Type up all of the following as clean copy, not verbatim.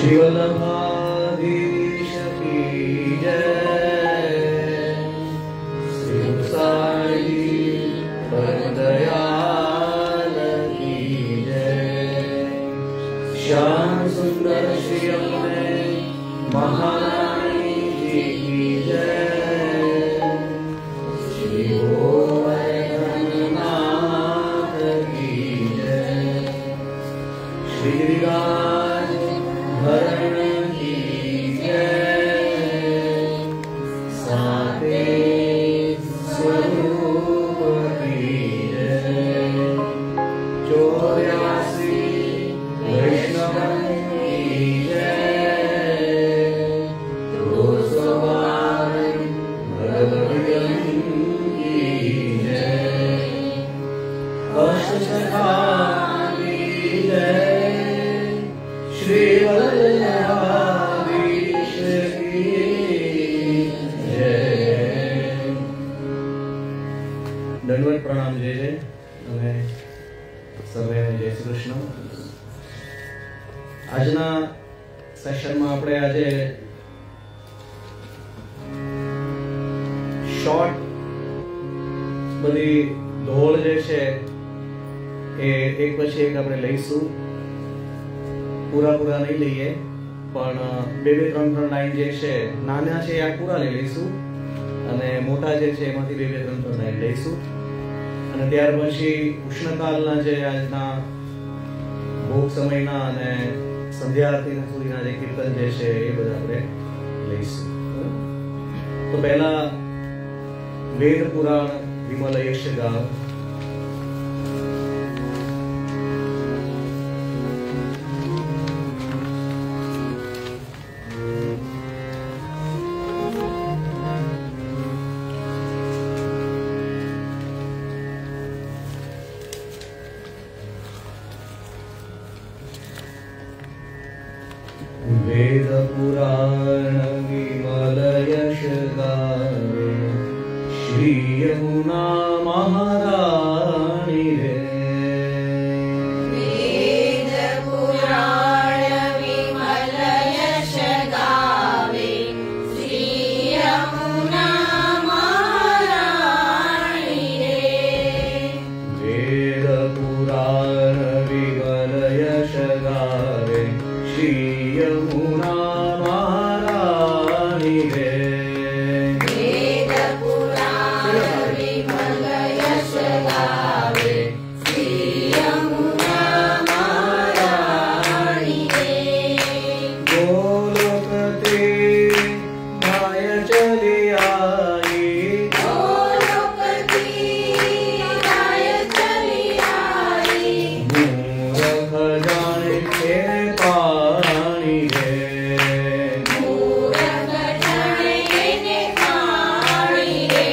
श्री वल्लभाधीश की जय, श्री साई परम दयाल की जय, श्याम सुंदर श्री अपने महारानी जी की जय, श्री गोवर्धननाथ की जय, श्री गिरिराज भरण की जय, साते स्वरूप की जय, 84 वैष्णव की जय, 212 भगवद्गण की जय, अष्टसखा की जय, श्री वल्लभाधीश की जय। दंडवत प्रणाम जय जय અને સર્વેને જય શ્રી કૃષ્ણ। આજના સેશનમાં આપણે આજે શોર્ટ બધી ઢોળ જે છે એ એક પછી એક આપણે લઈશું। पूरा नहीं લઈએ પણ બે ત્રણ લાઈન જે છે નાના છે આ પૂરા લઈ લઈશું અને મોટા જે છે એમાંથી બે ત્રણ લાઈન લઈશું અને ત્યાર પછી ઉષ્ણકાલના જે આજના ભોગ સમયના અને સંધ્યા આરતીના સુધીના જે કીર્તન જે છે એ બધા આપણે લઈશું। તો પહેલા વેદ પુરાણ વિમલ યશ ગાવ। वेद पुराण विमल यश गावे, श्री यमुना महारानी रे। वेद पुराण विमल यश गावे, श्री यमुना महारानी रे। वेद पुराण विमल यश गावे, श्री यमुना महारानी रे। वेद पुराण विमल यश गावे, श्री यमुना महारानी रे। गोलोकते माय चली आई, गोलोकती माय चली आई, मूरख जाने तेरे पानी रे। मूरख जाने ने पाणी रे।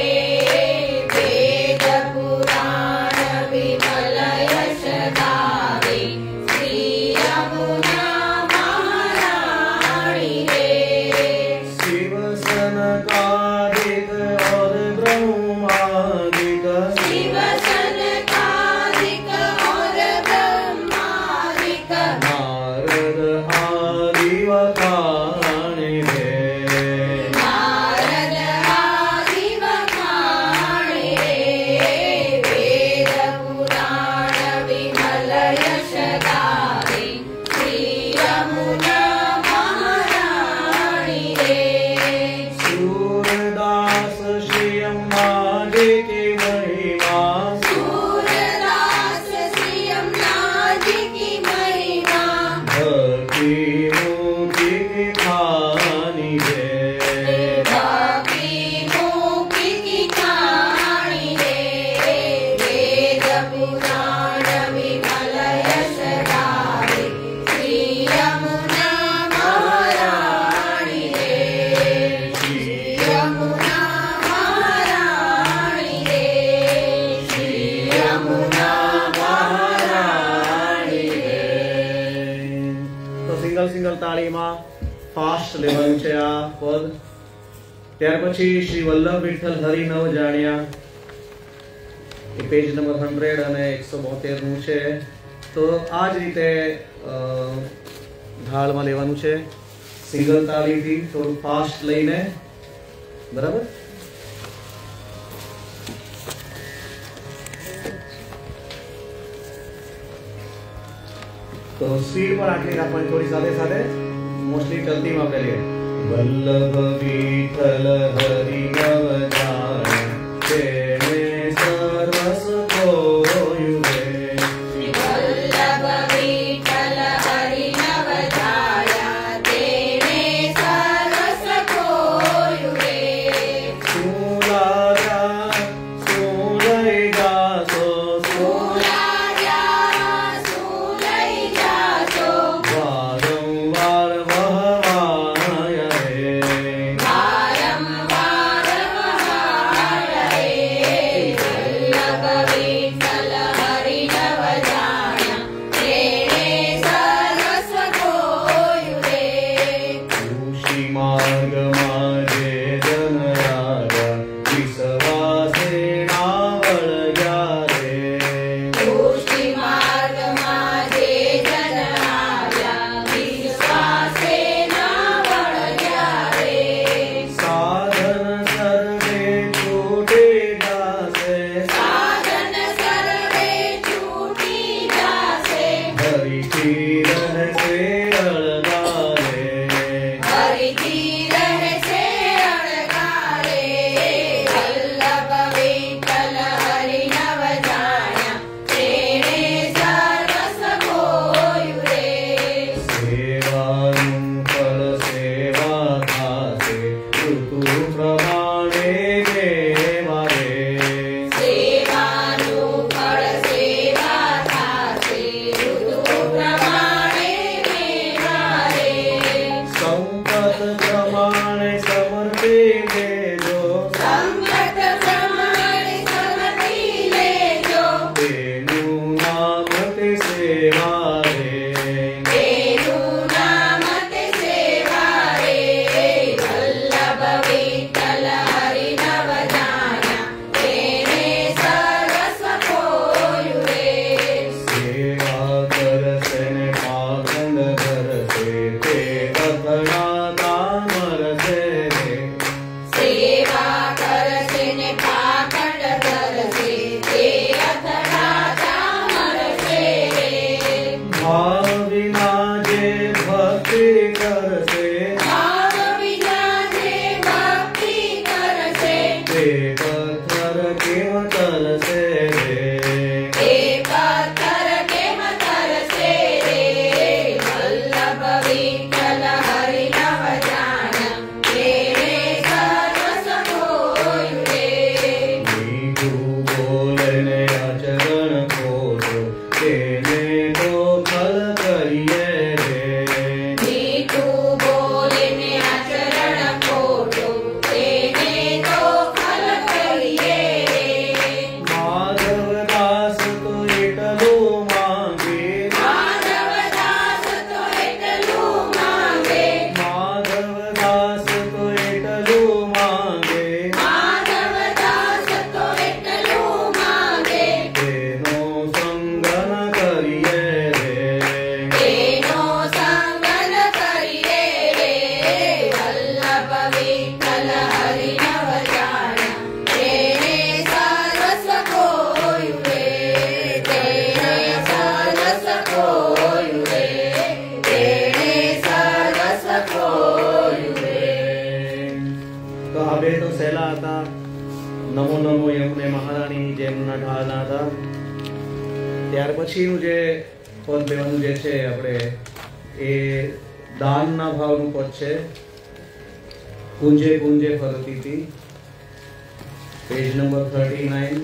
वेद पुराण विमल यश गावे, श्री यमुना महारानी रे। शिव सनकादिक और ब्रह्मादिक, शिव सनकादिक और ब्रह्मादिक, नारद आदि वखाणे रे। नारद आदि वखाणे रे। वेद पुराण विमल यश गावे, श्री यमुना महारानी रे। सूरदास श्री अम्मा जी की महिमा, सूरदास श्री यमुना जी की महिमा, भक्ति मुक्ति की खानी रे। भक्ति मुक्ति की कहानी रे। वेद पुराण विमल यश गावे, श्री यमुना महारानी रे। श्री यमुना महारानी रे। श्री यमुना महारानी रे। તો સિંગલ તાળીમાં ફાસ્ટ લેવાનું છે આ પદ। ત્યાર પછી શ્રી વલ્લભ વિઠ્ઠલ હરિ નવ જાણ્યા, એ પેજ નંબર 100 અને 172 નું છે। તો આ જ રીતે થાળમાં લેવાનું છે. સિંગલ તાળીથી થોડું ફાસ્ટ લઈને, બરાબર. તો સ્પીડ પર આટલી રાખવાની, થોડી સાથે સાથે મોસ્ટલી ચલતીમાં આપણે લઈએ. વલ્લભ વિઠ્ઠલ હરિ નવજાય તેને સર્વસ કોયું રે. વલ્લભ વિઠ્ઠલ હરિ નવજાયા તેને સરસ કોયું રે. શું રાજા શું લઈ જાશો, શું રાજા શું લઈ જાશો, વારંવાર વહવાય રે. વારંવાર વહાય રે. વલ્લભ વિઠ્ઠલ હરિ નવજાયા તેને સરસ કોયું રે. ઋષિ માર્ગમાં જે જન આવ્યા વિશ્વાસે ના વળગ્યા રે. દૃષ્ટિ માર્ગમાં જે જન આવ્યા વિશ્વાસે ના વળગ્યા રે. સાધન સર્વે છૂટી જાશે, સાધન સર્વે છૂટી જાશે, હરિથી રહેશે અળગારે. હરિથી રહેશે અળગારે. વલ્લભ વિઠ્ઠલ હરિ નવજાયા તેને સર્વસ કોયું રે. સેવાનું ફળ સેવા થાશે, ઋતુ પ્રમાણે દેવા રે. સેવાનું ફળ સેવા થાશે, ઋતુ પ્રમાણે મેવા રે. સંપત પ્રમાણે સમર્પી દેજો, સંગત પ્રમાણે સમર્પી લેજો, તેનું નામ તે સેવા રે. તેનું નામ તે સેવા રે. વલ્લભ વિઠ્ઠલ હરિ નવજાયા તેને સર્વસ્વ કોયું રે. સેવા કરશે ને પાખંડ કરશે, તે અથડાતા મરશે રે. સેવા કરશે ને પાખંડ કરશે, તે અથડાતા મરશે રે. ભાવ વિના જે ભક્તિ કરશે, ભાવ વિના જે ભક્તિ કરશે, તે પથ્થર કેમ તરશે રે. એ પથ્થર કેમ તરશે રે. વલ્લભ વિઠ્ઠલ હરિ નવજાયા તેને સર્વસ કોયું રે. મીઠું બોલને આચરણ ખોટું, તેને તો ફલ કરીએ રે. મીઠું બોલીને આચરણ ખોટું, તેને તો ફલ કરીએ રે. માધવદાસ તો એટલું માંગે, માધવદાસ તો એટલું માંગે, માધવદાસ તો એટલું માંગે, માધવદાસ તો એટલું માંગે, તેનો સંગ ન કરીએ રે. તેનો સંગ ન કરીએ રે. વલ્લભ વિઠ્ઠલ હરિ નવજાયા તેને સર્વસ્વ કોયું રે. તેને સર્વસ્વ કોયું રે. તેને સર્વસ્વ કોયું રે. તો આ બે તો સહેલા હતા. નમો નમો યમને મહારાણી જેમના ઢાળના હતા. ત્યાર પછીનું જે પદ લેવાનું જે છે આપણે, એ દાનના ભાવનું પદ છે. કુંજે કુંજે ફરતી હતી, પેજ નંબર 39.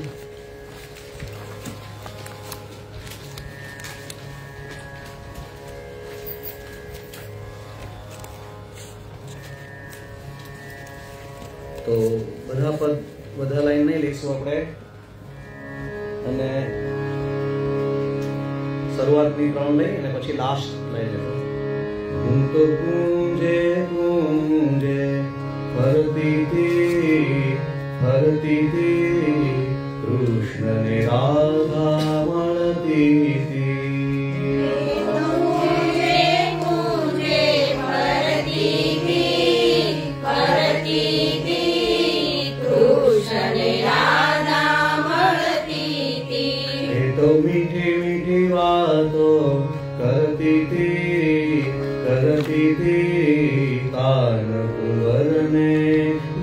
તો બધા લાઈન નહીં લઈશું આપણે, અને શરૂઆતની 3 લઈ અને પછી લાસ્ટ લઈ લેશું. હું તો કુંજે કુંજે ફરતી હતી, કૃષ્ણને રાધા મળતી હતી. કુંજે કુંજે करती थी, कान कुंवर ने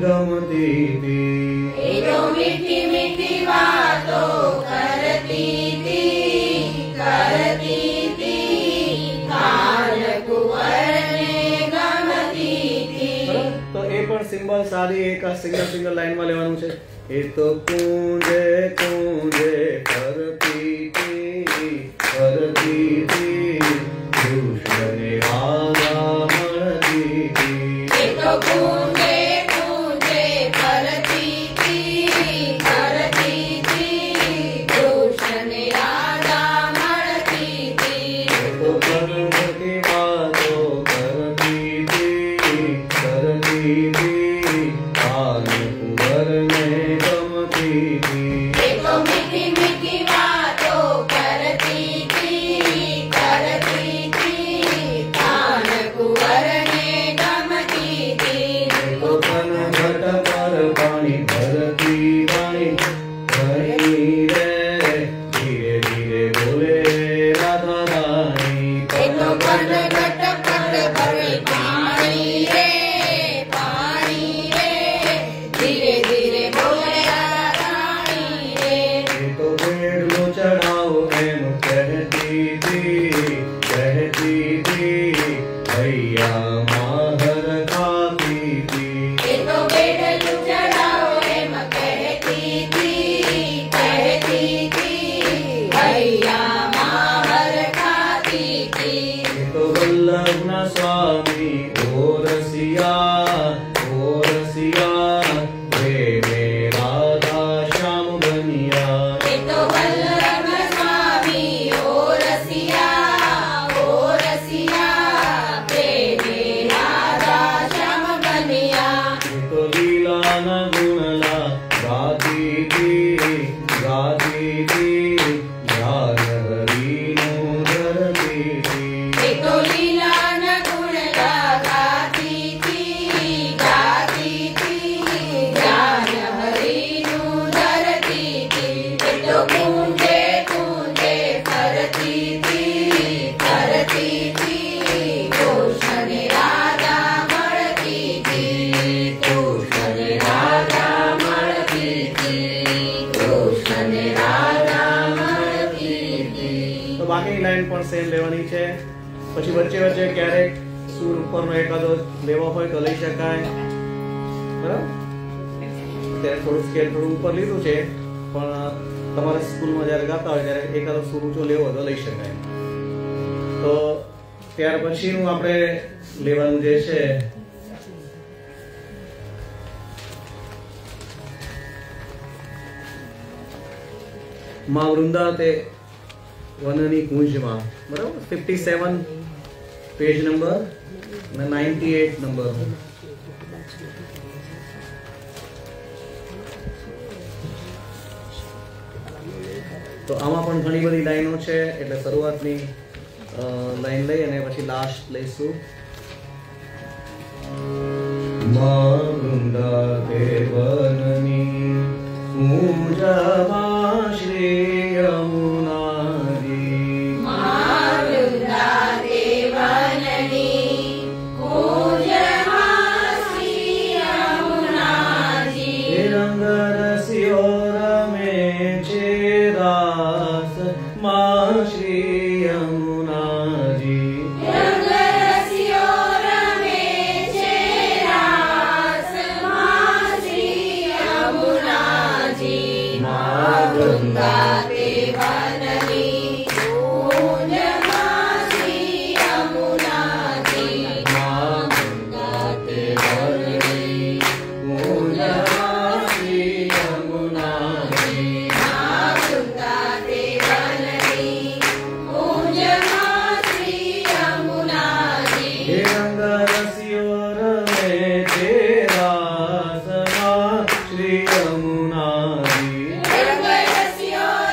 गमती थी। ये तो मीठी मीठी बातों करती थी, कान कुंवर ने गमती थी। तो ए पण सिंबल सारी एक सिंगल लाइन में लेवानुं छे। ए तो कूंजे कूंजे करती थी, कृष्ण ने राधा मळती थी। ये तो कूंजे कूंजे करती थी, कृष्ण ने राधा मळती थी। ये तो कर्म की बातों करती थी, कान कुंवर ने गमती थी। ये तो मीठी मीठी बातों करती थी, कान कुंवर ने गमती थी। तो कन घट पर पानी भरती रानी रे, धीरे धीरे बोले राधा रानी। ये तो कन घट पर पानी रे, धीरे धीरे बोले राधा रानी रे। ये तो पेड़ लो चढ़ाओ एम कहती थी, भैया माहर खाती थी। ये तो बेडलू चढ़ाओ एम कहती थी, भैया मावर खाती थी। ये तो वल्लभ न स्वामी ओ रसिया, प्रेमे राधा श्याम बनिया। ये तो वल्लभ स्वामी ओ रसिया, प्रेमे राधा श्याम बनिया। ये तो लीला न गुणला गाती थी, ध्यान हरि नो धरती थी। ये तो लीला न गुण गाती थी, ध्यान हरि नु धरती थी। ये तो कूंजे कूंजे करती थी, कृष्ण ने राधा मळती थी। कृष्ण ने राधा मळती थी, कृष्ण ने राधा मळती थी। तो बाकी लाइन पण सेम लेवानी छे। પછી વચ્ચે વચ્ચે ક્યારેક સૂર ઉપરનો એકાદો લેવો હોય તો લઈ શકાય, બરાબર? ત્યારે થોડું સ્કેલ થોડું ઉપર લીધું છે, પણ તમારા સ્કૂલમાં જ્યારે ગાતા હોય ત્યારે એકાદો સૂર ઊંચો લેવો હોય તો લઈ શકાય। તો ત્યાર પછીનું આપણે લેવાનું જે છે માં વૃંદા તે વનની કુંજમાં, બરાબર? 57 પેજ નંબર અને 98 નંબર। તો આમાં પણ ઘણી બધી લાઈનો છે, એટલે શરૂઆતની લાઈન લઈ અને પછી લાસ્ટ લઈશું। માં વૃંદા તે વનની કુંજમાં શ્રી યમુનાજી। मारुंदा देवननी कूंजमा श्री यमुनाजी। रंग रसियोर में छे रास मां श्री यमुनाजी। रंग रसियोर में छे रास मां श्री यमुनाजी। मारुंदा देवननी कूंजमा श्री यमुनाजी। मारुंदा देवननी कूंजमा श्री यमुनाजी। मारुंदा देवननी कूंजमा श्री यमुनाजी। रंग रसियोर में छे रास मां श्री यमुनाजी। रंग रसियोर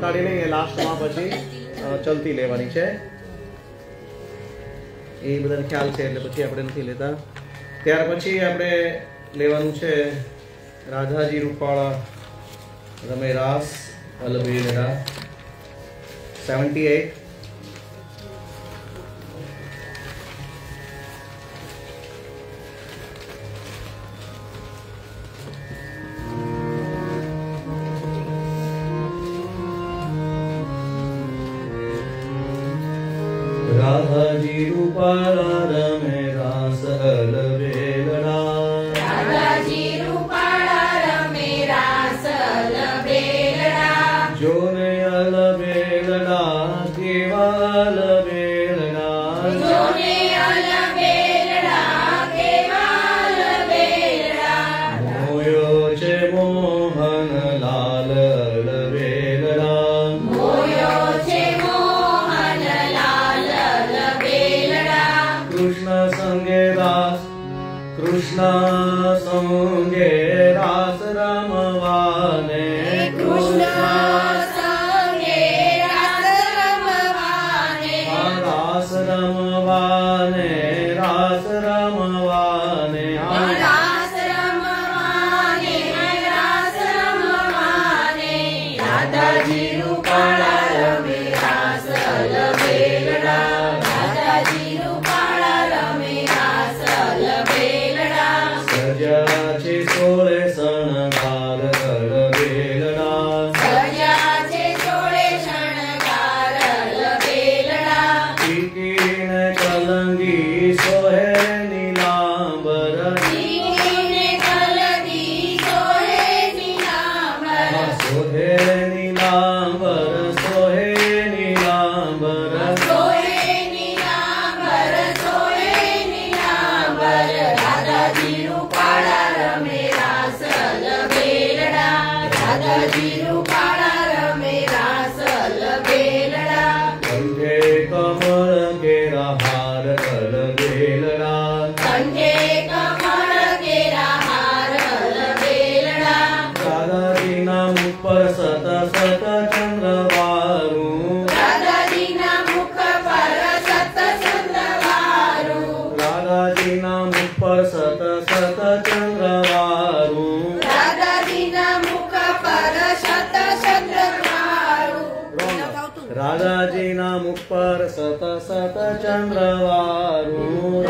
તાળી લઈએ લાસ્ટમાં પછી ચલતી લેવાની છે એ બધાને ખ્યાલ છે એટલે પછી આપણે નથી લેતા ત્યાર પછી આપણે લેવાનું છે રાધાજી રૂપાળા રમે રાસ અલબેલડા 78 राधाजी रूपाला रमे रास अलबेलड़ा राधाजी रूपाला रमे रास अलबेलड़ा जोने अलबेलड़ा केवा अलबेलड़ा जोने अलबेलड़ा केवा अलबेलड़ा मोयो छे मोहन लाल अलबेलड़ा मोयो छे मोहन लाल अलबेलड़ा कृष्ण संगे रास रमवाने कृष्ण संगे रास रमवाने रास रमवाने रास रमवाने रास रमवाने रास रमवाने राधाजी रूपाला रमे रास अलबेलड़ा राधाजी रूपाला रमे रास अलबेलड़ा सजा छे सोळे शणगार अलबेलड़ा सजा छे सोळे शणगार अलबेलड़ा टीकीन कलंगी सोहे नीलांबर टीकीने कलगी सोहे नीलांबर सोहे नीलांबर सोहे नीलांबर सोहे नीलांबर सोहे नीलांबर राधाजी रूपाला रमे रास अलबेलड़ा राधाजी रूपाला रमे रास अलबेलड़ा कंठे कमल केरा हार अलबेलड़ा कंठे कमल केरा हार अलबेलड़ा राधाजीना मुख पर सत सत चंद्रवारू राधाजीना मुख पर सत चंद्रवारू राधाजीना मुख पर सत सत चंद्रवारू राधाजीना मुख पर शत चंद्रवारू राधाजीना मुख पर सत सत चंद्रवारू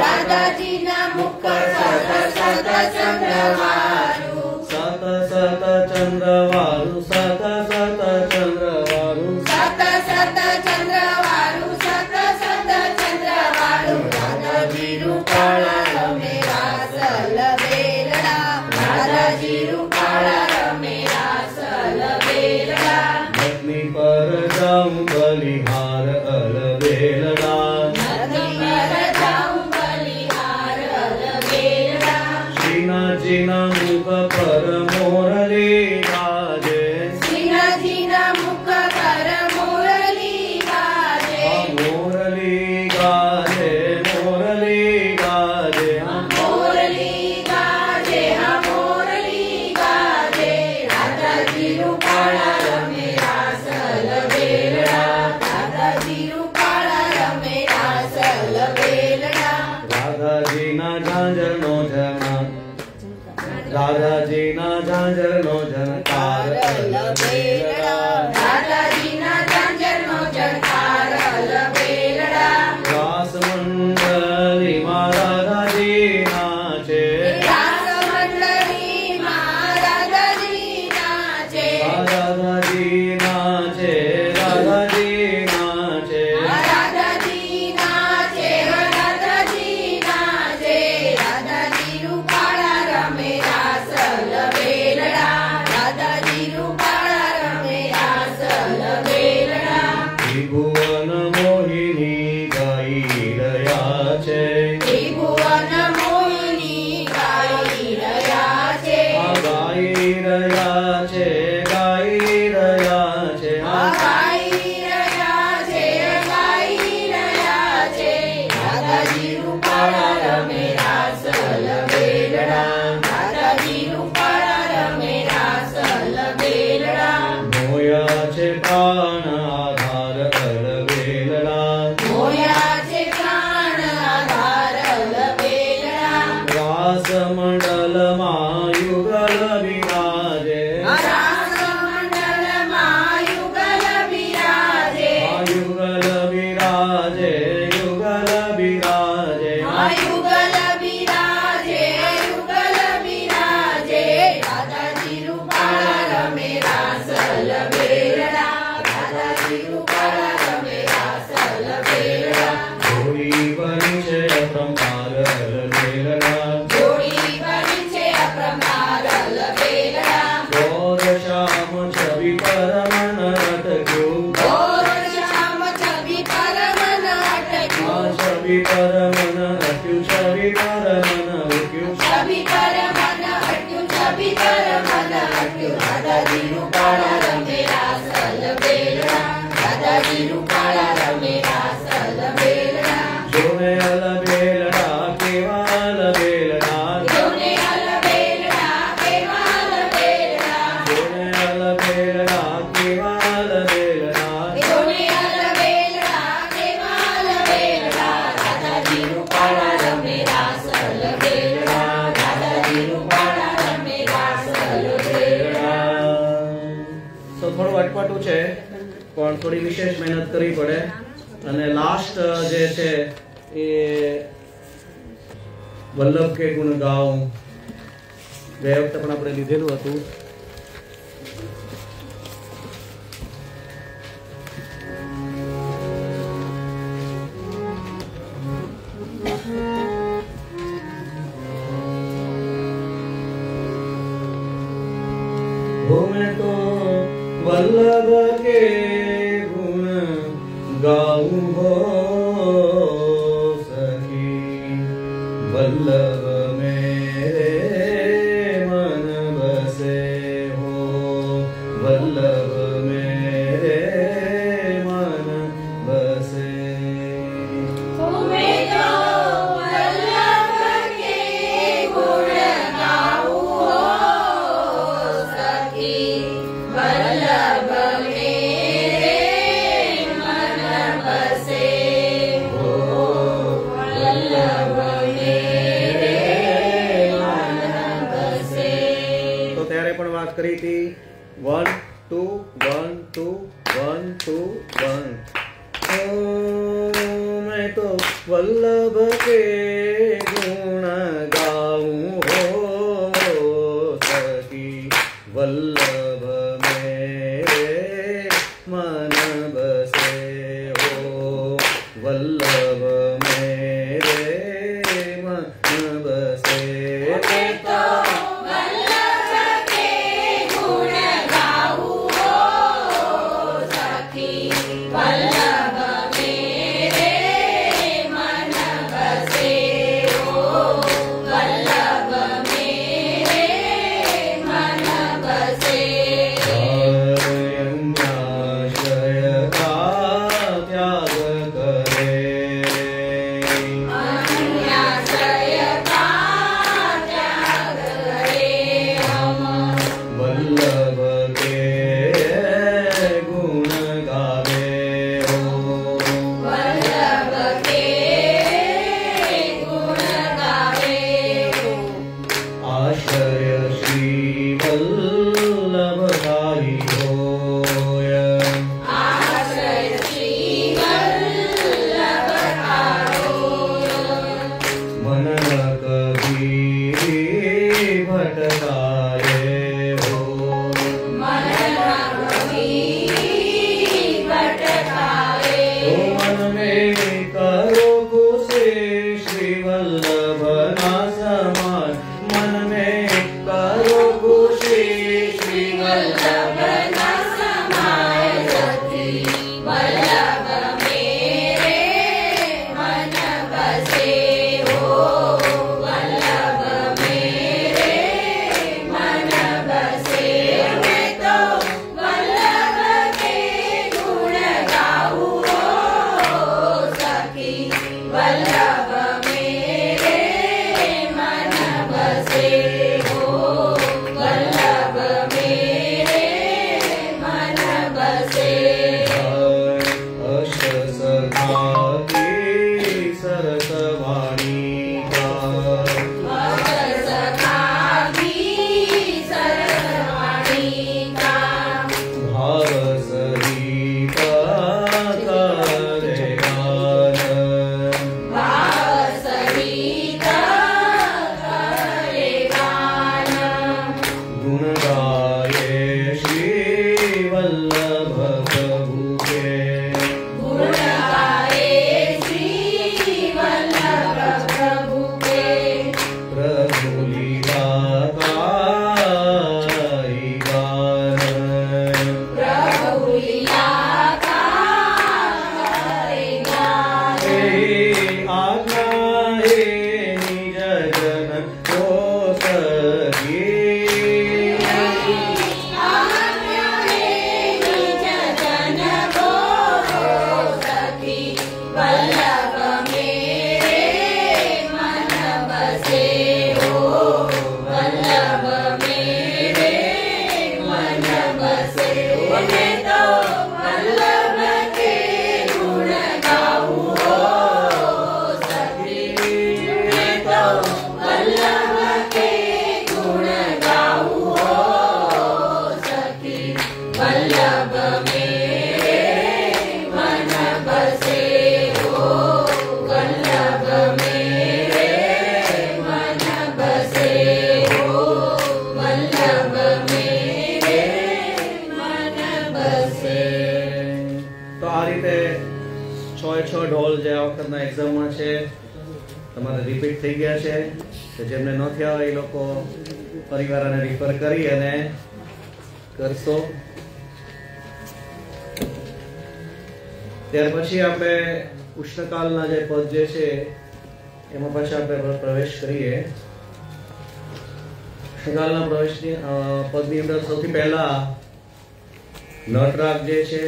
राधाजीना मुख पर सत सत चंद्रवारू सत सत चंद्रवारू सत सत चंद्रवारू सत सत चंद्रवारू सत सत चंद्रवारू राधाजी रूपाला रमे रास अलबेलड़ा राधाजी रूपाला रमे रास अलबेलड़ा पत्नी पर जाऊं बलिहार अलबेलड़ा नदी पर जाऊं बलिहार अलबेलड़ा श्रीनाथजीना मुख पर मोरली गाजे श्रीनाथजीना मुख पर मुरली गाजे मोरली गाजे मोरली गाजे मोरली गाजे मोरली गाजे राधाजी रूपाला रमे रास अलबेलड़ा राधाजी रूपाला रमे रास अलबेलड़ा राधाजीना झांझरनो झना राधाजीना झांझरनो झनकार अलबेलड़ा राधाजीना झांझरनो झनकार अलबेलड़ा रास मंडली मां राधाजी नाचे रास मंडली मां राधाजी नाचे राधाजी नाचे राधाजी नाचे राधाजी नाचे राधाजी नाचे राधाजी रूपाला रमे रास अलबेलड़ा राधाजी रूपाला रमे रास अलबेलड़ा त्रिभुवन मोहिनी गाई રહ્યા છે त्रिभुवन मोहिनी गाई રહ્યા છે ગાઈ રહ્યા છે ગાઈ રહ્યા છે ગાઈ રહ્યા છે ગાઈ રહ્યા છે રાધાજી રૂપાળા રમે રાસ अलबेलड़ा राधाजी रूपाळा रमे रास अलबेलड़ा મોયા છે પા आधार अलबेलड़ा मोया छे प्राण आधार अलबेलड़ा रास मंडल युगल विराजे रास मंडल युगल विराजे युगल विराजे युगल विराजे युगल विराजे युगल विराजे दादाजी रूपाला रमे रास अलबेलड़ा दादाजी रूपाला रमे रास अलबेलड़ा जोड़ी बनी छे अप्रमार अलबेलड़ा जोड़ी बनी छे अप्रमार अलबेलड़ा गौर श्याम छवि परमन अटक्यो गौर श्याम छवि परमन अटक्यो छवि परमन अट्यु छवि परमन अट्यु छवि परमन अट्यु छवि परमन अट्यु दादाजी रूपाला रमे रास अलबेलड़ा दादाजी रूपाला रमे रास अलबेलड़ा जोने अलबेलड़ा केवा अलबेलड़ा जोने अलबेलड़ा केवा अलबेलड़ा जोने अलबेलड़ा केवा अलबेलड़ा जोने अलबेलड़ा केवा अलबेलड़ा दादाजी रूपाला रमे रास अलबेलड़ा दादाजी रूपाला रमे रास अलबेलड़ा તો થોડું અટપટું છે પણ થોડી વિશેષ મહેનત કરવી પડે અને લાસ્ટ જે છે એ વલ્લભ કે ગુણ ગાઉં ગયા વખતે પણ આપણે લીધેલું હતું मैं तो वल्लभ के गुण गाऊं हो सखी वल्लभ मेरे मन बसे हो वल्लभ मेरे मन बसे तुम्हें तो वल्लभ के गुण गाऊं हो सखी वल्लभ मेरे मन बसे हो वल्लभ मेरे मन बसे તો ત્યારે પણ વાત કરી હતી 1 2 1 2 1 2 1 ओ मैं तो वल्लभ के गुण गाऊं हो सखी वल्लभ मेरे मन बसे हो वल्लभ मेरे मन बसे मैं तो वल्लभ के गुण गाऊं हो सखी वल्लभ मेरे मन बसे 6 ઢોલ જે આ વખતના એક્ઝામમાં છે તમારે રિપીટ થઈ ગયા છે, કે જેમને ન થયા હોય એ લોકો પરિવારને રિફર કરી અને કરશો. ત્યાર પછી આપણે ઉષ્ણકાલના જે પદ જે છે એમાં પાછા આપણે પ્રવેશ કરીએ. ઉષ્ણકાલના પ્રવેશની પદની અંદર સૌથી પહેલા નટરાગ જે છે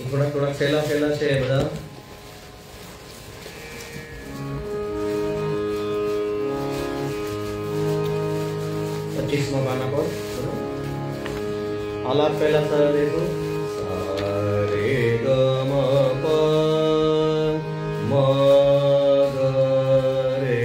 થોડા સહેલા છે બધા. પાના પર આલાપ પહેલા સરળ દેખું. સારે ગમ પ મ ગ રે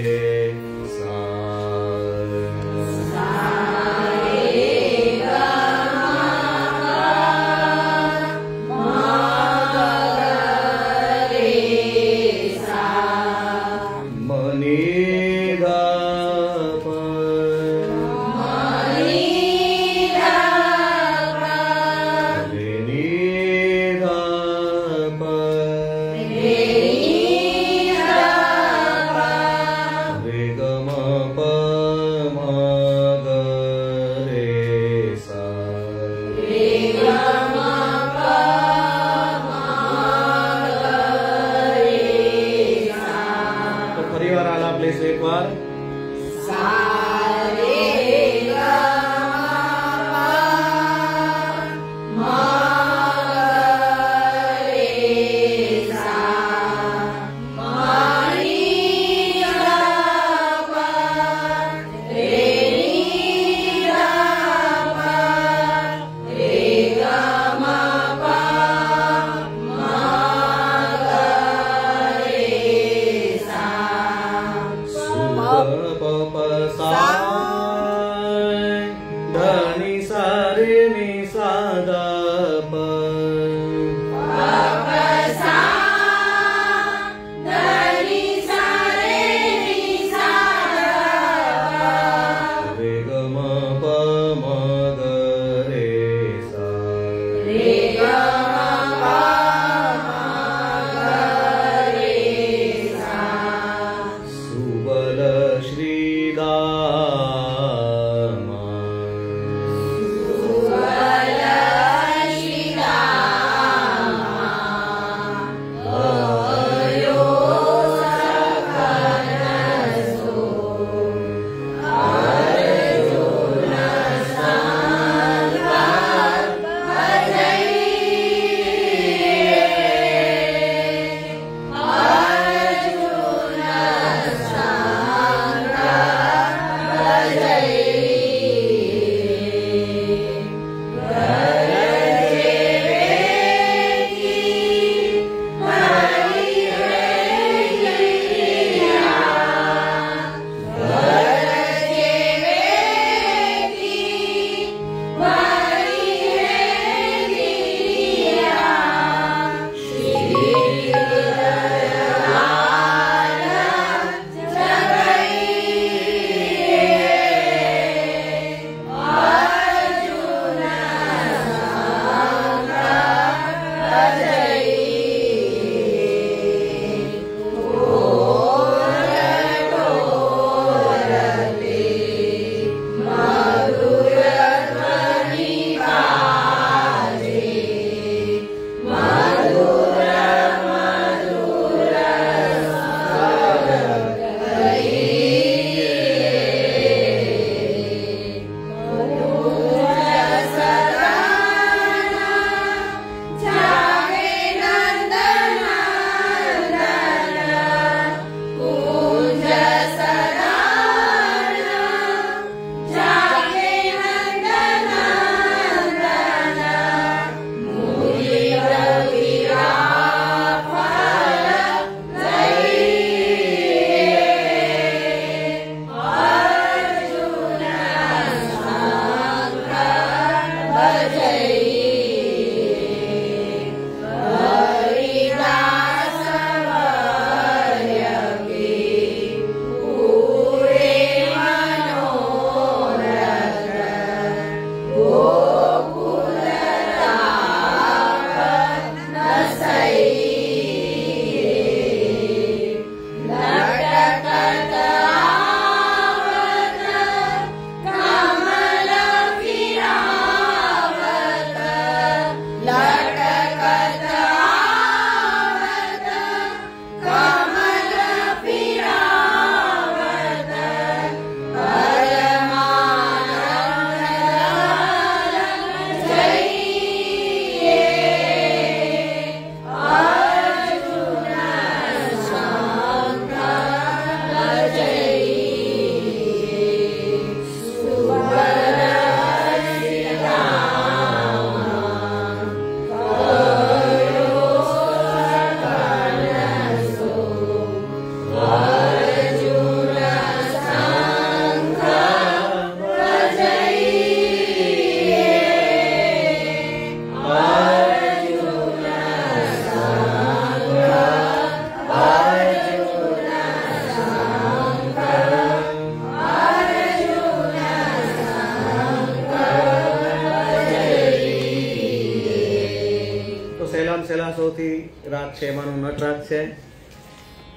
ચોથી રાગ છે એમાંનું નટરાગ છે.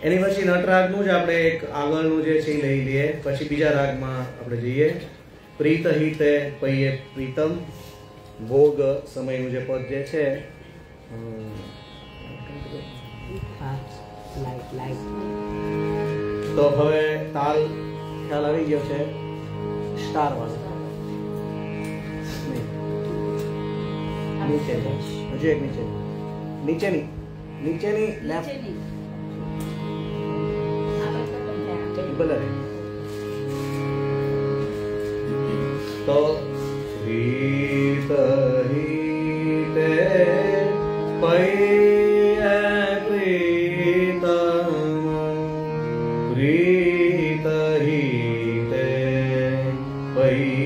એની પછી નટરાગનું જ આપણે એક આગળનું જે છે એ લઈ લઈએ, પછી બીજા રાગમાં આપણે જઈએ. પ્રીત હિતે પૈયે પ્રીતમ, ભોગ સમયનું જે પદ જે છે તો હવે તાલ ખ્યાલ આવી ગયો છે. સ્ટાર વાળો નીચે, હજુ એક નીચે, નીચેની લેફ્ટ ભલે રે. તો પ્રીત હિતે પૈયે પ્રીતમ, પ્રીત હિતે પૈયે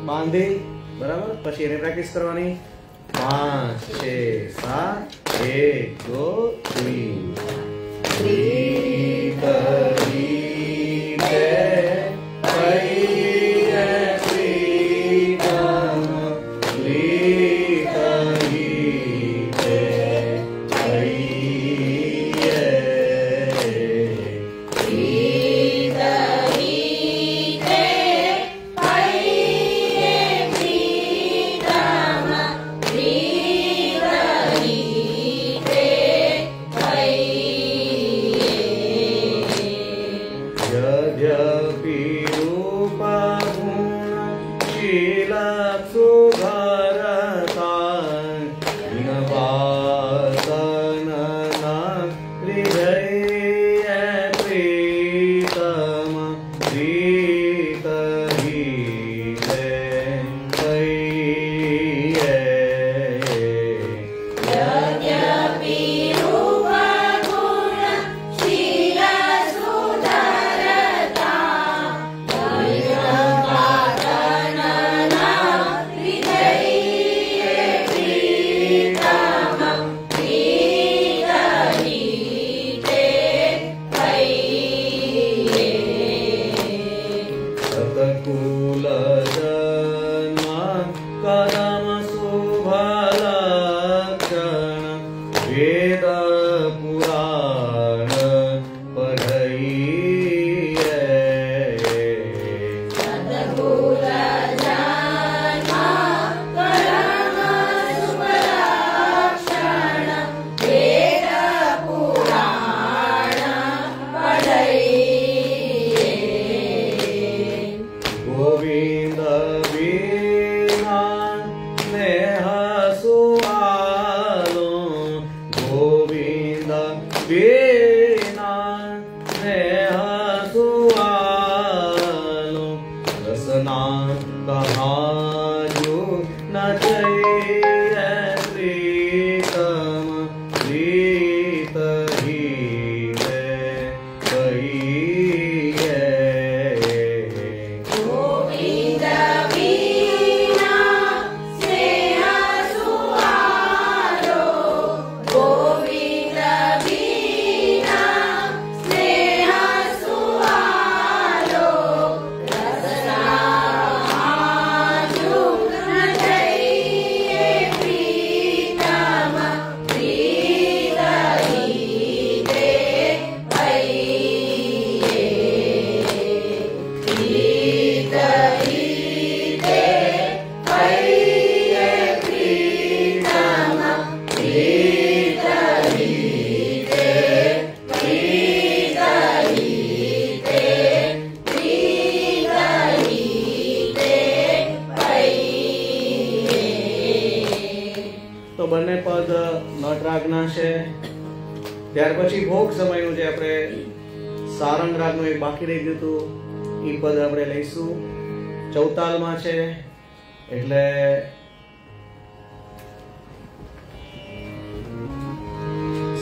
બાંધી બરાબર. પછી એને પ્રેક્ટિસ કરવાની. 5 6 7 1 2 3. પ્રીત હિતે પૈયે પ્રીતમ, પ્રીત હિતે પૈયે. यद्यपि रूपगुणशीला सुधरता, दीनवासनना हृदये प्रीतम, प्रीत हिते पैये. સતકુલ જન્મ કરમ શુભલક્ષણ, વેદ પુરાણ પઢઈએ. ગોવિંદ વિના સ્નેહ સુઆલો, ગોવિંદ વિના સ્નેહ સુઆલો, રસના કહાજુ ન જઈએ પ્રીતમ, પ્રીત હિતે પૈયે. તો બંને પદ નટરાગના છે. ત્યાર પછી ભોગ સમયનું જે આપણે સારંગ રાગનું એક બાકી રહી ગયું હતું એ પદ આપણે લઈશું. ચૌતાલમાં છે એટલે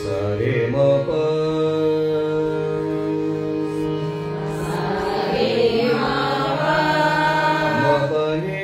સરે મ પ મ પ ને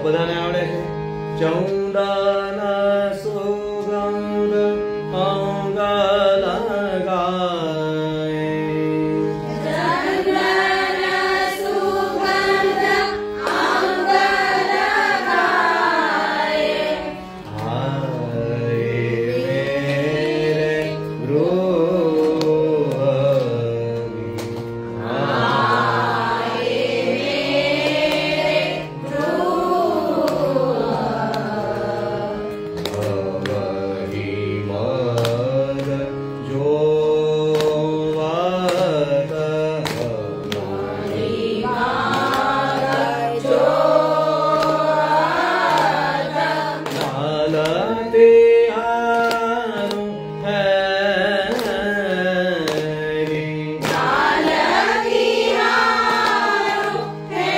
બધાને આવડે છે? ચંદન સુગંધ અંગ લગાય, ચંદન સુગંધ અંગ લગાય, હાય મેરે ગૃહની, આય મેરે અવહી મદ જોવત મારી માગ જોવત, હાલતે હારું હેરી, ચાલતી હારું હે,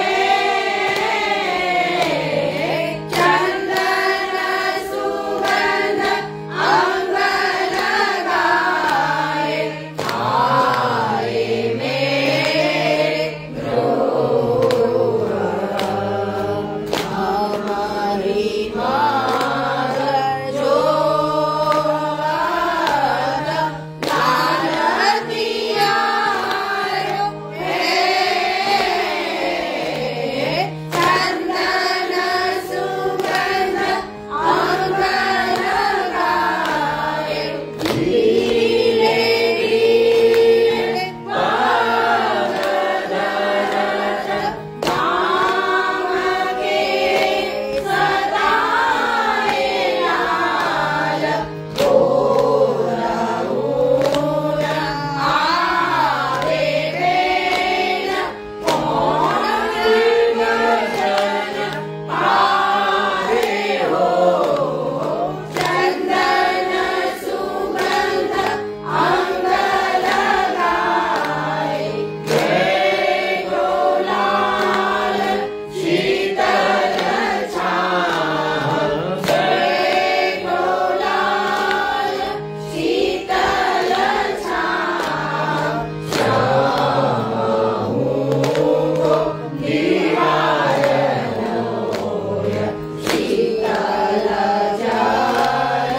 ચંદન સુગંધ અંગ લગાય, આય મેરે ગૃહ, અમારી માગ જોવત, ચાલતી હારું હે, ચંદન સુગંધ અંગ લગાય, ધીરે ધીરે પગ ધરત, કામ કે સદાય લાલ, ઓરા ઓરા આવે બેન, કોણ વચન પારે હો, ચંદન સુગંધ અંગ લગાય, બેઠો લાલ શીતળ છાં, બેઠો લાલ શીતળ છાં, શ્યામ દિવાળનો શીતળ જળ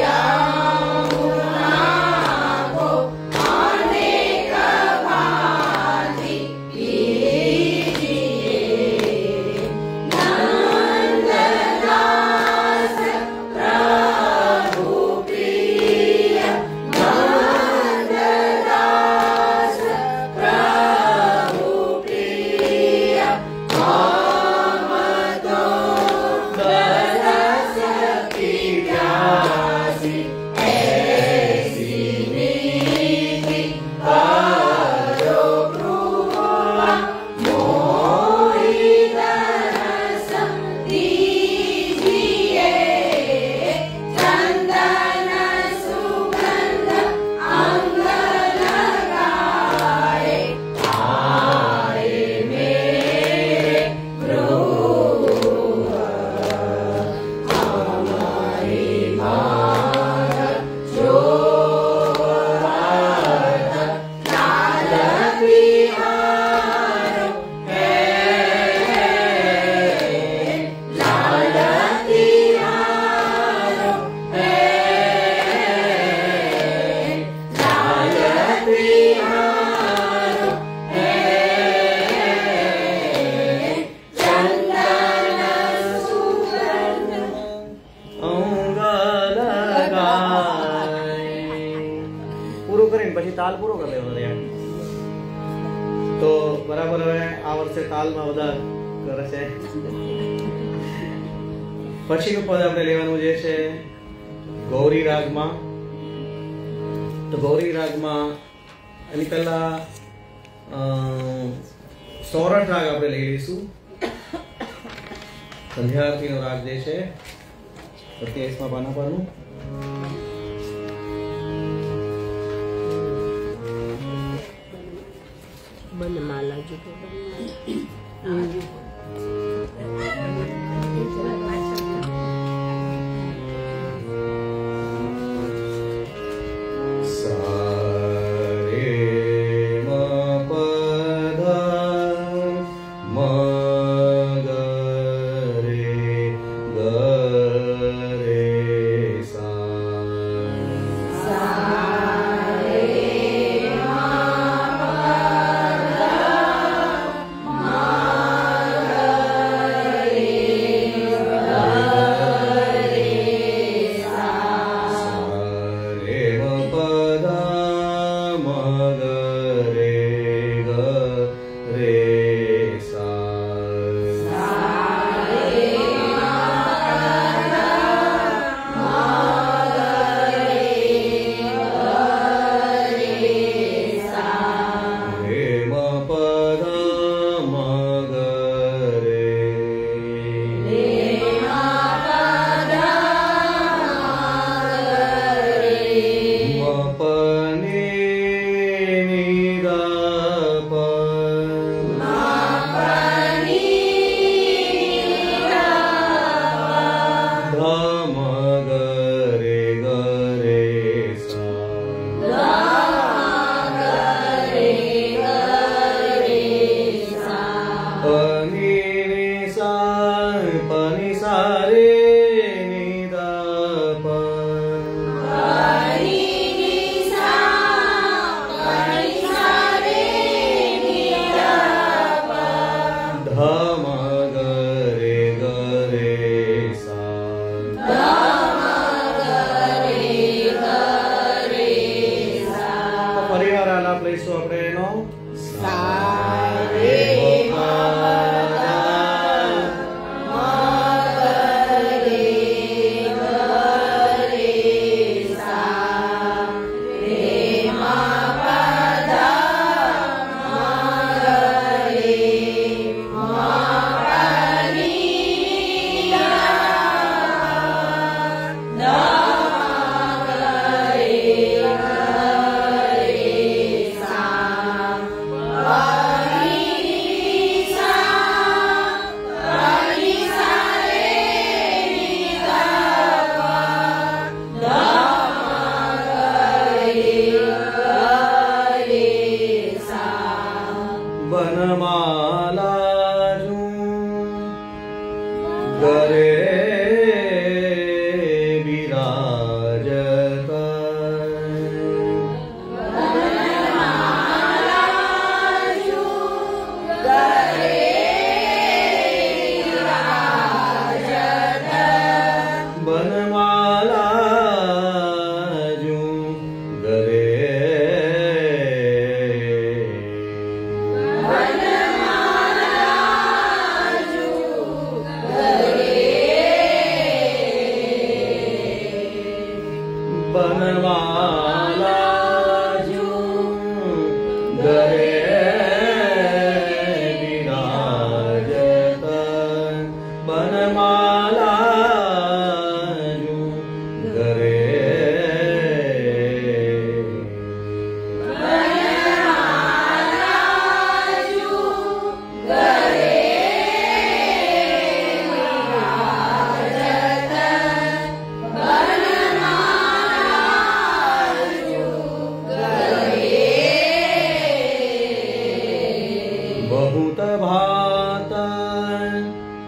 યમુના કો, અનેક ભાંતિ પીજીએ, નંદદાસ પ્રભુ પ્રિય, નંદદાસ પ્રભુ પ્રિય, हम तो बरस की प्यासी, ऐसी मीठी करो कृपा, मोहि दरस दीजिए, चंदन सुगंध अंग लगाए, आए मेरे गृह, हमारी माग जोवत, लालती हारू है, लालती हारू है, लालती हारू है, चंदन सुगंध અંગ લગાય. પૂરું કરીને પછી તાલ પૂરો કરી દેવાનો યાર. તો બરાબર હવે આ વર્ષે તાલમાં બધા કરે છે. પછીનું પદ આપણે લેવાનું જે છે ગૌરી રાગમાં. તો ગૌરી રાગમાં એની પહેલા સોરઠ રાગ આપણે લઈ લઈશું. સંધ્યાઆરતીનો રાગ જે છે 27મા પાના પરનું. बनमाला जो सा रे म प ध म ग रे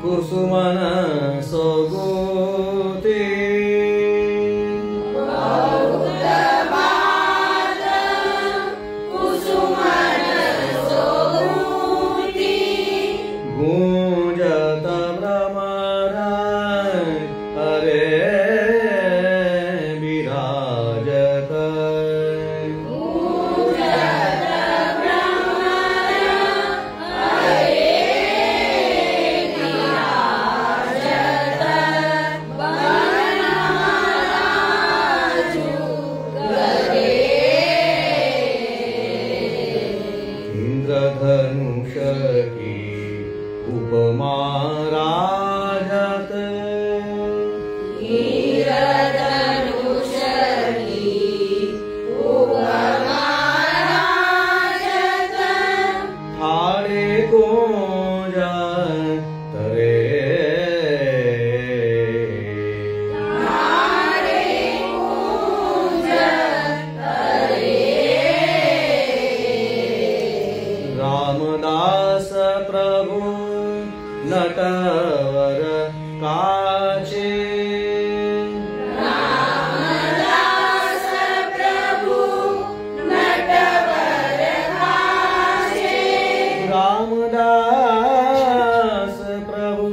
कुसुमन सोगुति गूंजत भ्रमर हरे विराजत इंद्रधनुष की उपमा राजत थारे कुंज तरे रामदास प्रभु नटवर काचे रामदास प्रभु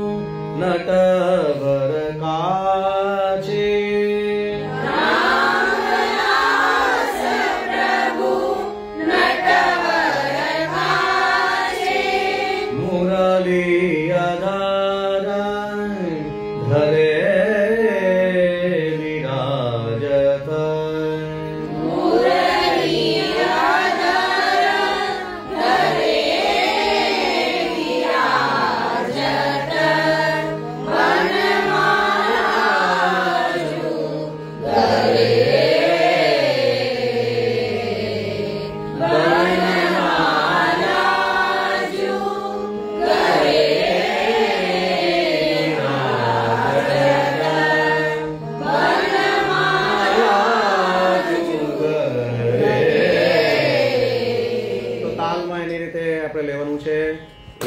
नटवर काचे मुरली अधार धरे विराजत તો તાલમાં એની રીતે આપણે લેવાનું છે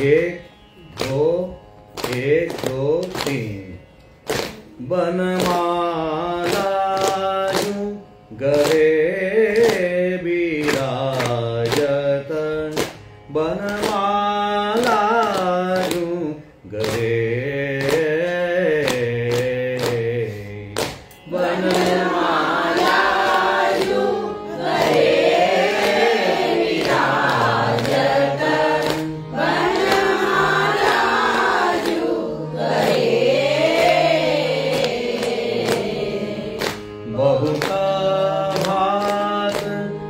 1 2 1 2 3 बनमालाजू गरे विराजत बनमालाजू गरे बहुत भात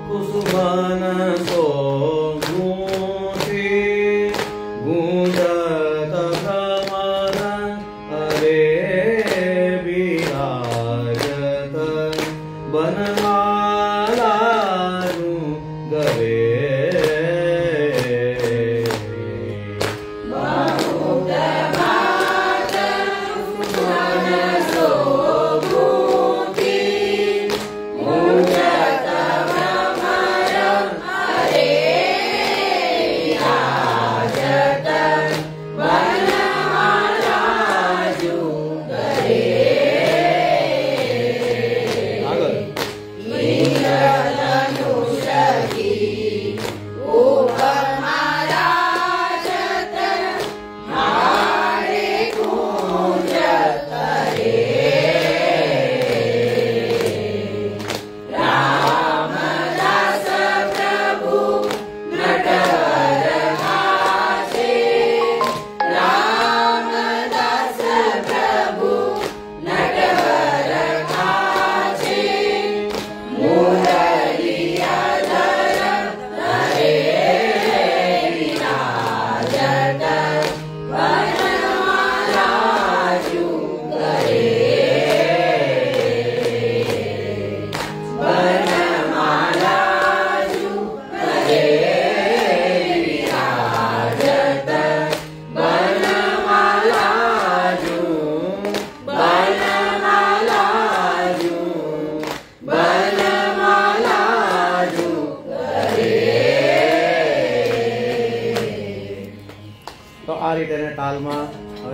कुसुमन सोगुति गूंजत भ्रमर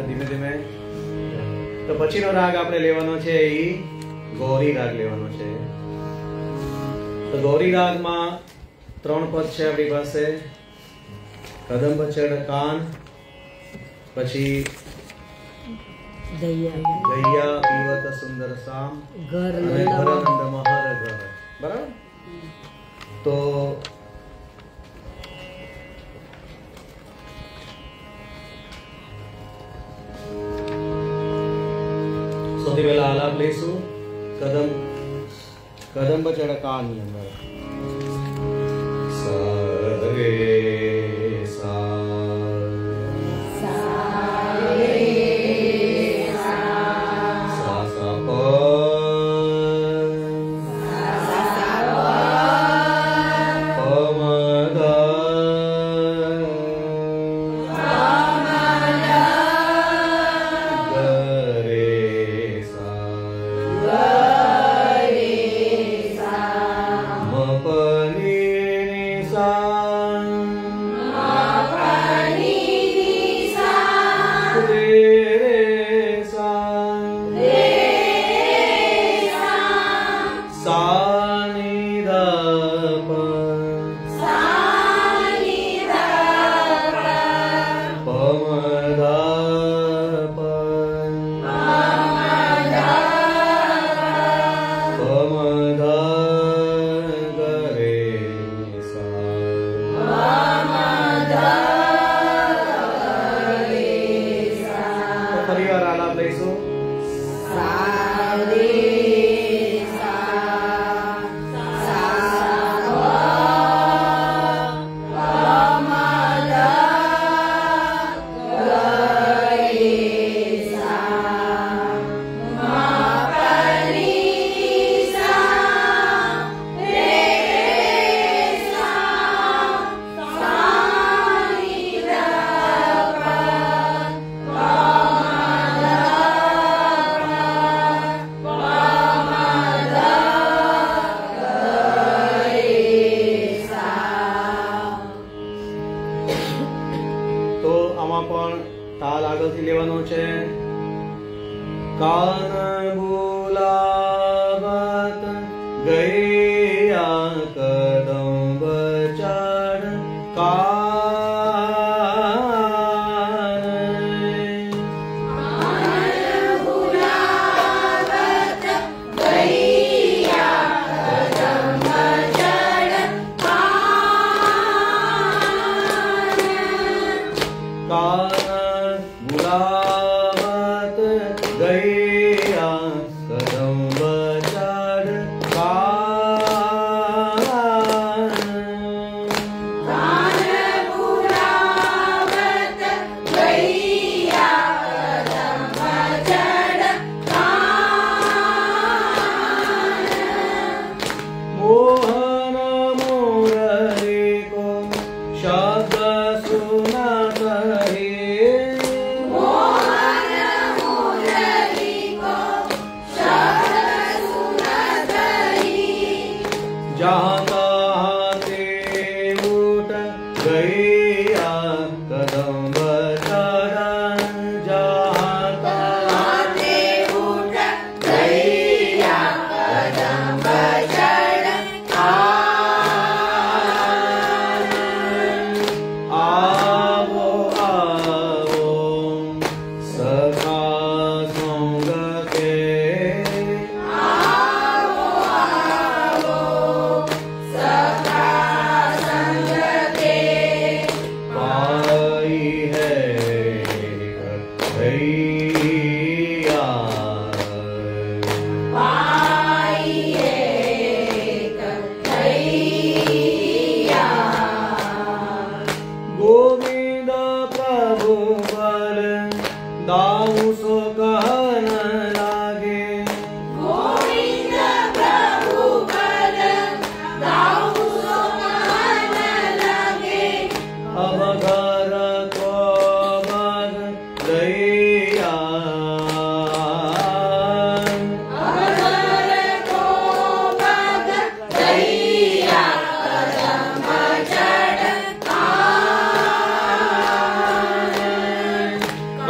આપણે ધીમે ધીમે. તો પછીનો રાગ આપણે લેવાનો છે એ ગૌરી રાગ લેવાનો છે. તો ગૌરી રાગમાં 3 પદ છે આપણી પાસે. કદંબ ચડ કાન, પછી દૈયા પીવત સુંદર શામ, ઘર અને ઘરનંદ મહર ઘર. બરાબર. તો સૌથી પહેલા આલાપ લઈશું કદંબ ચડ કાન ની અંદર. સરે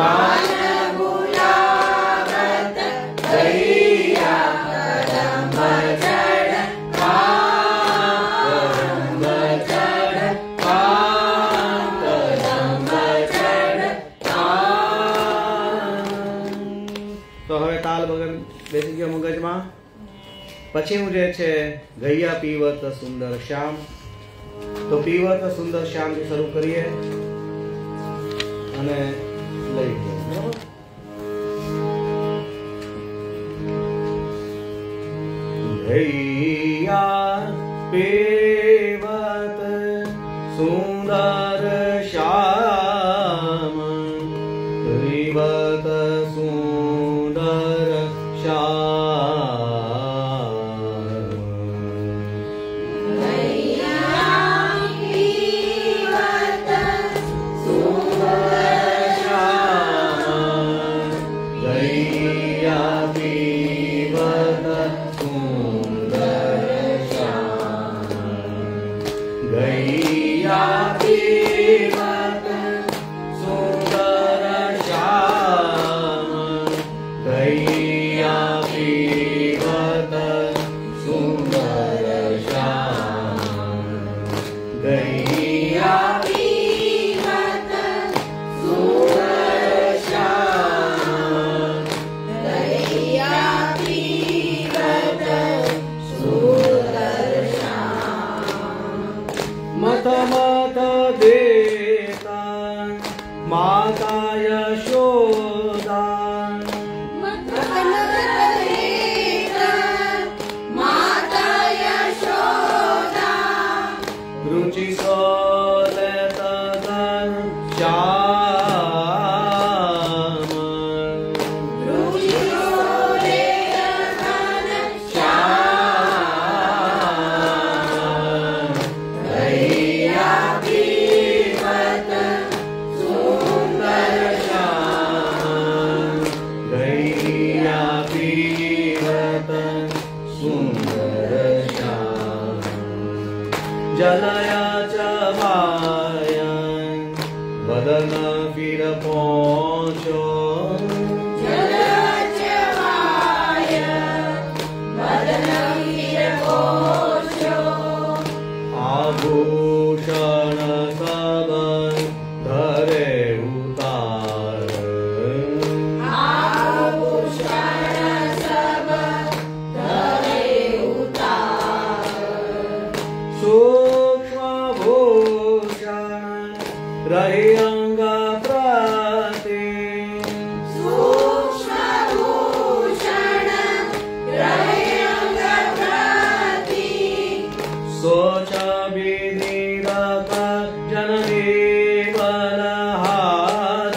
Bye. તાલ વગર બેસી ગયો મગજમાં. પછીનું જે છે ગૈયા પીવત સુંદર શ્યામ. તો પીવત સુંદર શ્યામ થી શરૂ કરીએ અને લઈ ગયો. બરાબર. ગૈયા પીવત સુંદર શ્યામ. પીવત સુંદર શ્યામ. ગૈયા પીવત સુંદર શ્યામ. ગૈયા પીવત સુંદર શ્યામ. ગૈયા પીવત સુંદર શ્યામ. ગૈયા પીવત સુંદર શ્યામ. ગૈયા પીવત સુંદર શ્યામ. ગૈયા પીવત સુંદર શ્યામ. મત મત દેતા માતા યશોદા. માતા યશોદા રુચિ સોલે તદન શ્યામ. રુચિરોલે તન શ્યામ. ગૈયા પીવત સુંદર શ્યામ. ગૈયા પીવત સુંદર શ્યામ. જલયા ચવાયન વદન ફિર પહોંચો. જલચવાય વદન વિરપોષો આભૂષણ સબ ધરે ઉતાર. આભૂષણ સબ ધરે ઉતાર સૂક્ષ્મ ભૂષણ રહી અંગ પ્રતિ. સૂક્ષ્મ ભૂષણ રયંગ પ્રતિ સોચ વિધિરત જનની બલહારન.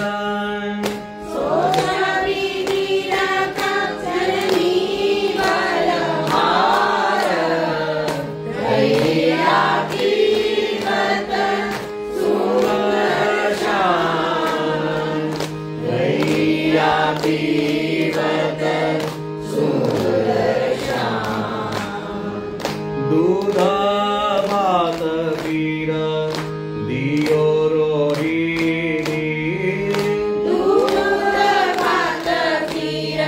સોચવિધિરત જનની બલહાર ગૈયા પીવત સુંદર શ્યામ. ગૈયા પીવત સુંદર શ્યામ. દૂધ ભાત પીર દિયો રોહિણી. દૂધ ભાત પીર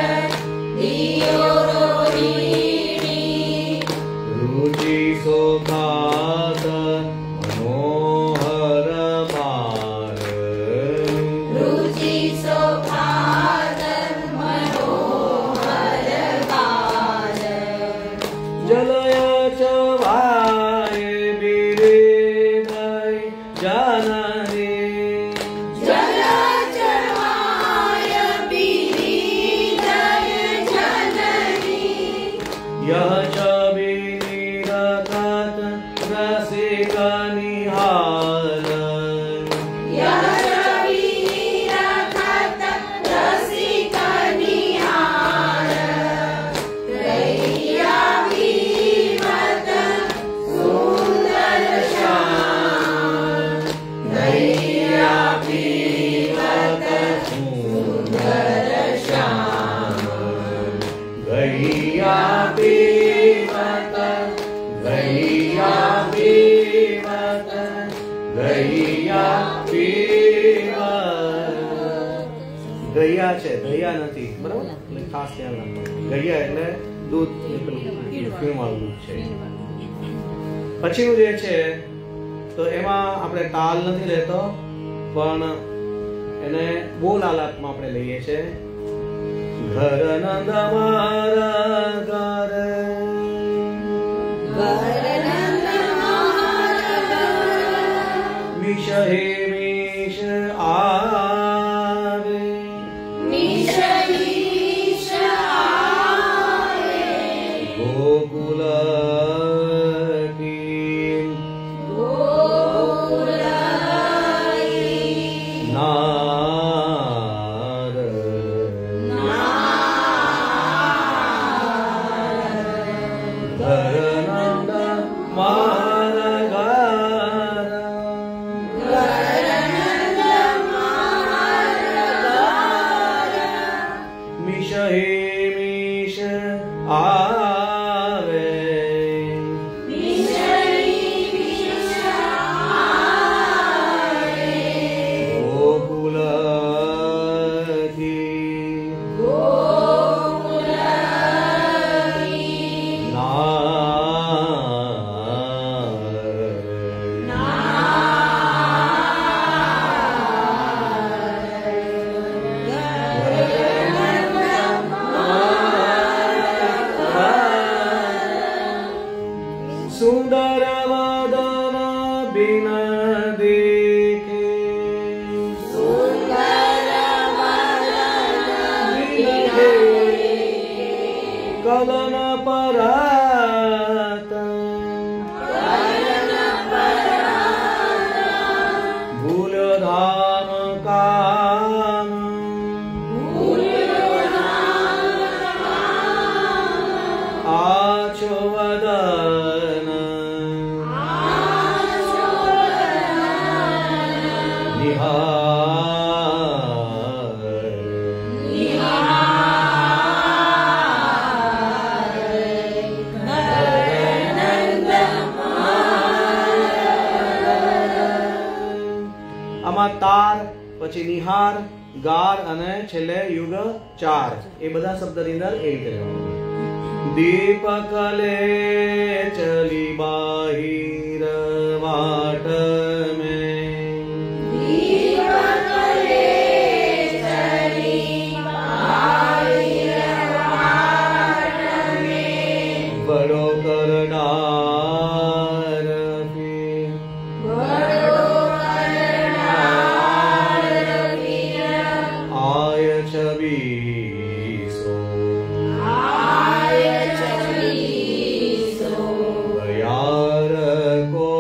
દિયો રોહિણી રુચિ સોખાત મનોહર પાર. રુચિ સોખાદ મનોહર બાલ જલય ચવાય બિરેદય જનની. જલચવાય બિરિદય જનની યહ ચ વિનિરતત રસિક નિહાલ. યશવિનિરખત રસિક નિહાર ગૈયા પીવત સુંદર શ્યામ. ગૈયા પીવત સુંદર શ્યામ. ગૈયા પીવત ગૈયા પીવત ગૈયા પીવત. ગૈયા છે ગૈયા નથી. બરાબર. એટલે ખાસ ધ્યાન રાખવાનું. ગૈયા એટલે દૂધ પીવાળું દૂધ છે. પછીનું જે છે તો એમાં આપણે તાલ નથી લેતો પણ એને બોલ આલાપમાં આપણે લઈએ છીએ. घर नंद मारा घर मिश हे मिश आवे गोकुल सुंदर वदन बिन देखे कलन परात भूल धाम काम आचो वदन આમાં તાર પછી નિહાર ગાર અને છેલ્લે યુગ 4 એ બધા શબ્દની અંદર એ રીતે રહેવાનું દીપક લે ચલી બાહિર વાટ મે बड़ो करनार आय छबीसो यार को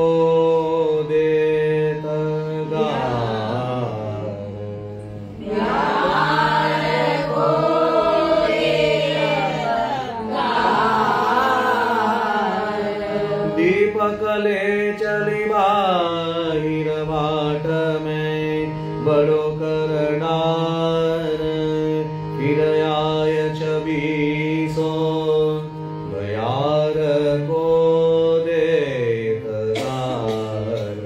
देत दीपक ले चली बाहिर बाट में बड़ो करनार फिर आय छबीसो बयार को देत गार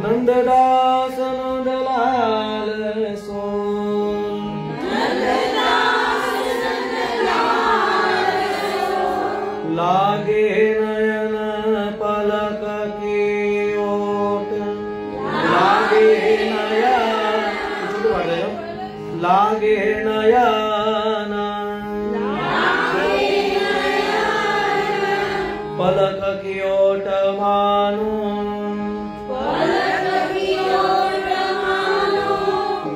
नंददास नंदलाल सो लागे नयन पलक की ओट लागे लागे नयन पलक की ओट मानो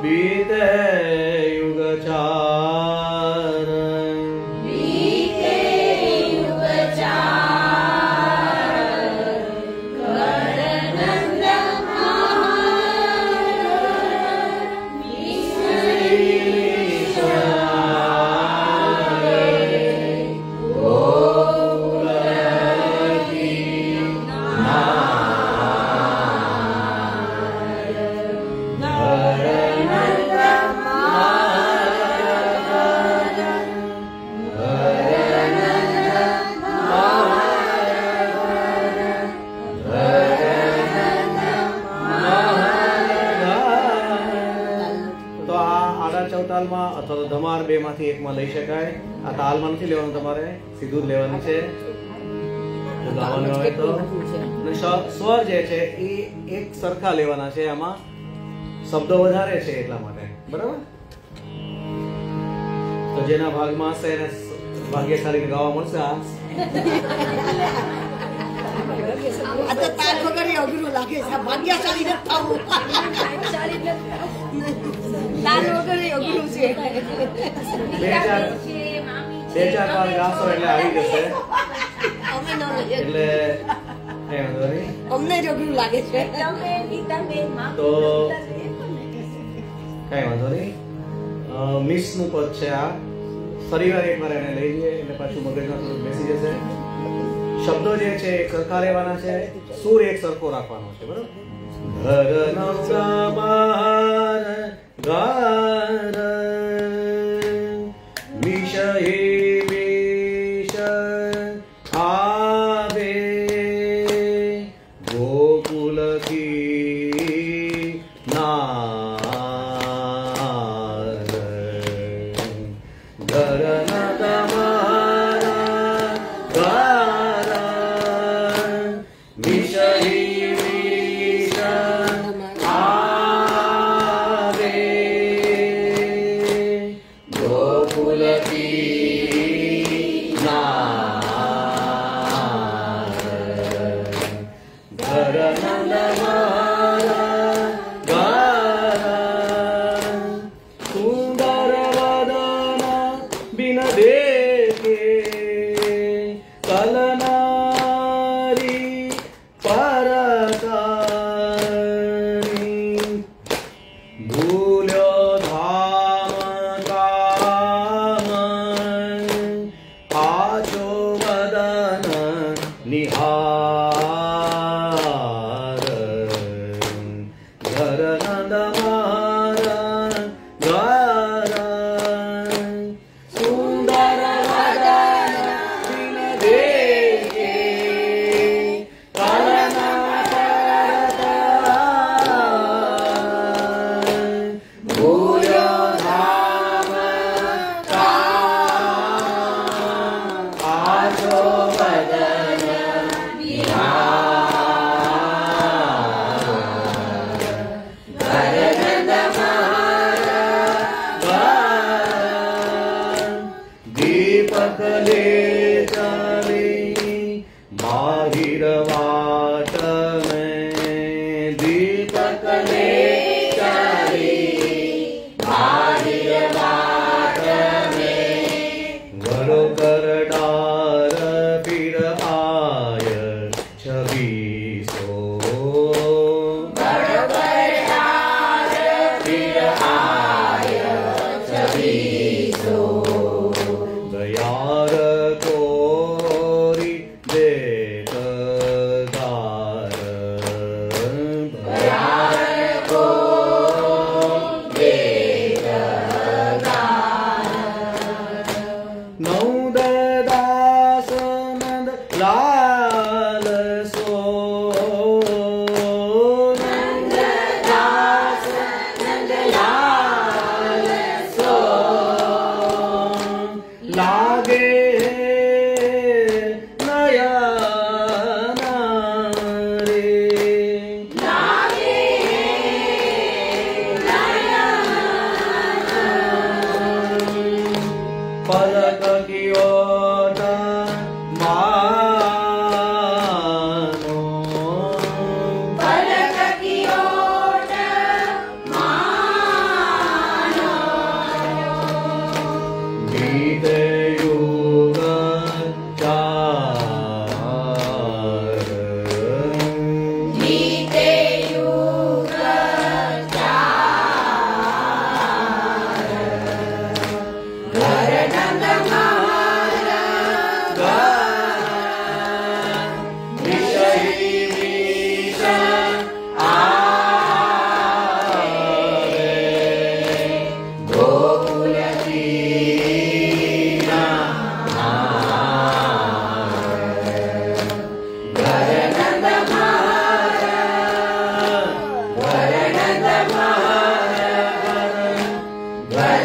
बीते युग 4 Ah ધમાર બે માંથી એકમાં લઈ શકાય. આ તાલમાં નથી લેવાનું, તમારે સીધું જ લેવાનું છે. તો ગાવાનું આવે તો અને સ્વર જે છે એ એક સરખા લેવાના છે. આમાં શબ્દો વધારે છે એટલા માટે, બરાબર. તો જેના ભાગમાં હશે એને ભાગ્યશાળી ગાવા મળશે. આ તો તાર વગર અઘરું લાગે છે. ભાગ્યશાળી નથી થવું. તાર વગર અઘરું છે. બે ચાર વાર ગાશો એટલે આવી જશે. અમે ન એટલે કઈ વાંધો નહીં. અમને જ અઘરું લાગે છે. તો કઈ વાંધો નહીં. મિસ નું પદ છે આ. ફરીવાર એકવાર એને લઈ લઈએ એટલે પાછું મગજમાં થોડું બેસી જશે. શબ્દો જે છે એક સરખા લેવાના છે, સૂર એક સરખો રાખવાનો છે, બરાબર. ઘર નવરામાર ગાર મિશ હે મિશ આવે ગોકુલ કી નાર ઘર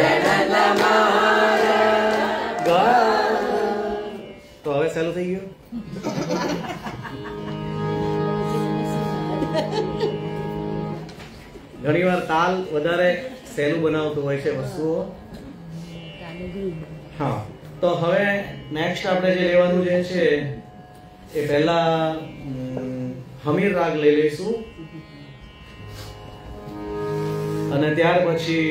Varananda ઘણીવાર તાલ વધારે સહેલું બનાવતું હોય છે વસ્તુઓ. હા, તો હવે નેક્સ્ટ આપણે જે લેવાનું જે છે એ પહેલા હમીર રાગ લઈ લઈશું અને ત્યાર પછી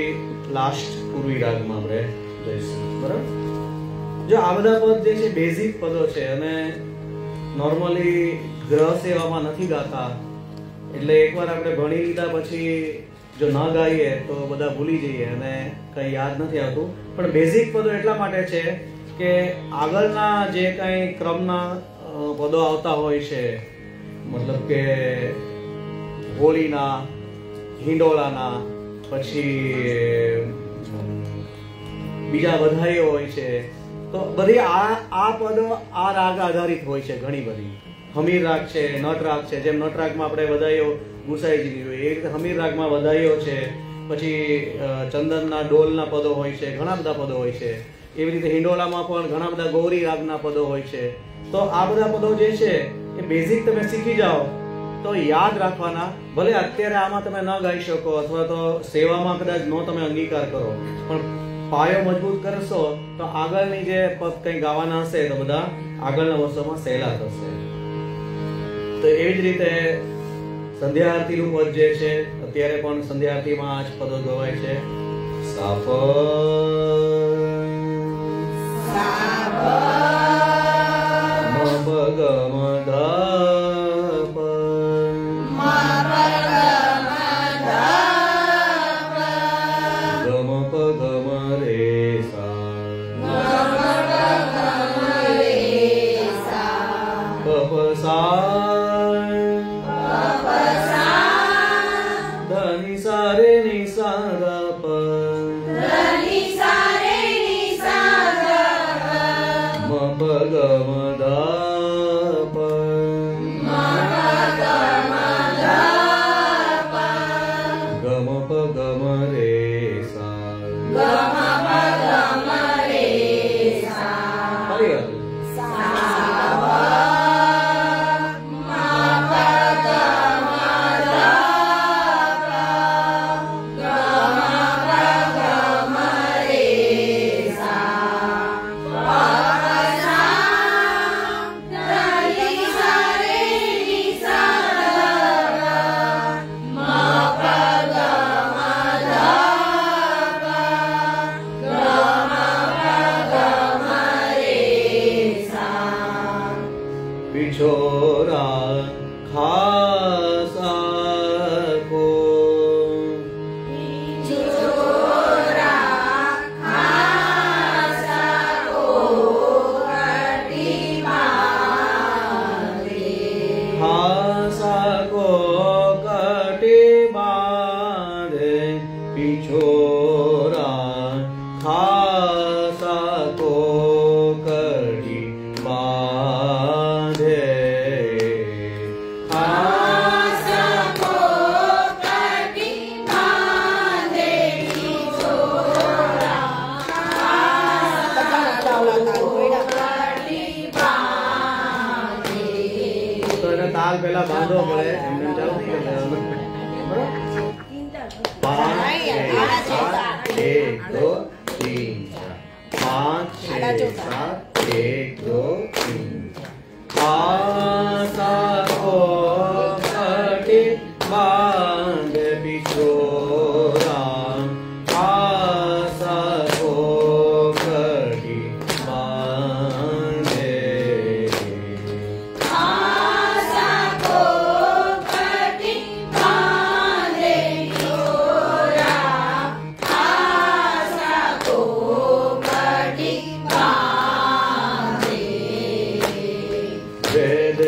લાસ્ટ પૂર્વી રાગમાં આપણે જઈશું. બરાબર? જો આ બધા પદ જે છે બેઝિક પદો છે અને નોર્મલી ગ્રહ સેવામાં નથી ગાતા, એટલે એકવાર આપણે ભણી લીધા પછી જો ન ગાઈએ તો બધા ભૂલી જઈએ અને કઈ યાદ નથી આવતું. પણ બેઝિક પદો એટલા માટે છે કે આગળના જે કઈ ક્રમના પદો આવતા હોય છે, મતલબ કે હોળીના, હિંડોળાના, પછી બીજા બધાઈઓ હોય છે, તો બધી આ પદો આ રાગ આધારિત હોય છે. ઘણી બધી હમીર રાગ છે, નટ રાગ છે, જેમ નટ રાગમાં આપણે બધાઈઓ ગુસાઈજીની હોય એ રીતે હમીર રાગમાં બધાઈઓ છે, પછી ચંદનના ડોલના પદો હોય છે, ઘણા બધા પદો હોય છે. એવી રીતે હિંડોળામાં પણ ઘણા બધા ગૌરી રાગના પદો હોય છે. તો આ બધા પદો જે છે એ બેઝિક તમે શીખી જાઓ તો યાદ રાખવાના. ભલે અત્યારે આમાં તમે ન ગાઈ શકો અથવા તો સેવામાં કદાચ ન તમે અંગીકાર કરો, પણ પાયો મજબૂત કરશો તો આગળની જે પદ કંઈ ગાવાના હશે તો બધા આગળના વર્ષોમાં સહેલા થશે. તો એવી જ રીતે સંધ્યા આરતીનું પદ જે છે, અત્યારે પણ સંધ્યા આરતીમાં આ જ પદો ગવાય છે. સાપ મપગમ ધપ ગમ પગમ રે સા પપ ધની સારે ની સા પ મપગમ ધપ ગમ પગમ રે સા. ફરી વાર. पिछोरा खासा को खासा को कटी बांधे. पिछोरा खासा को कटी बांधे. ताल पहला बांधो पड़े, एमने चालू नहीं करते. पाँच छः 1 2 3 4 5 6 7 1 2 3 आसा को कटी बांध पिछोरा आसा को कटी बांधे. वेद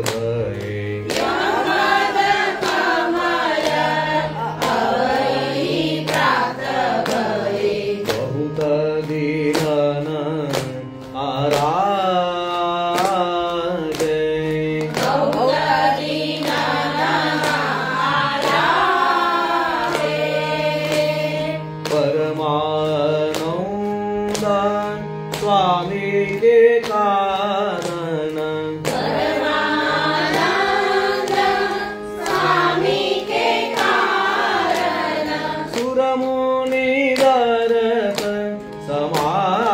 भये बहुत दीन आरागे परमानंद स्वामी के कारण सुरमुनि दरत समाजे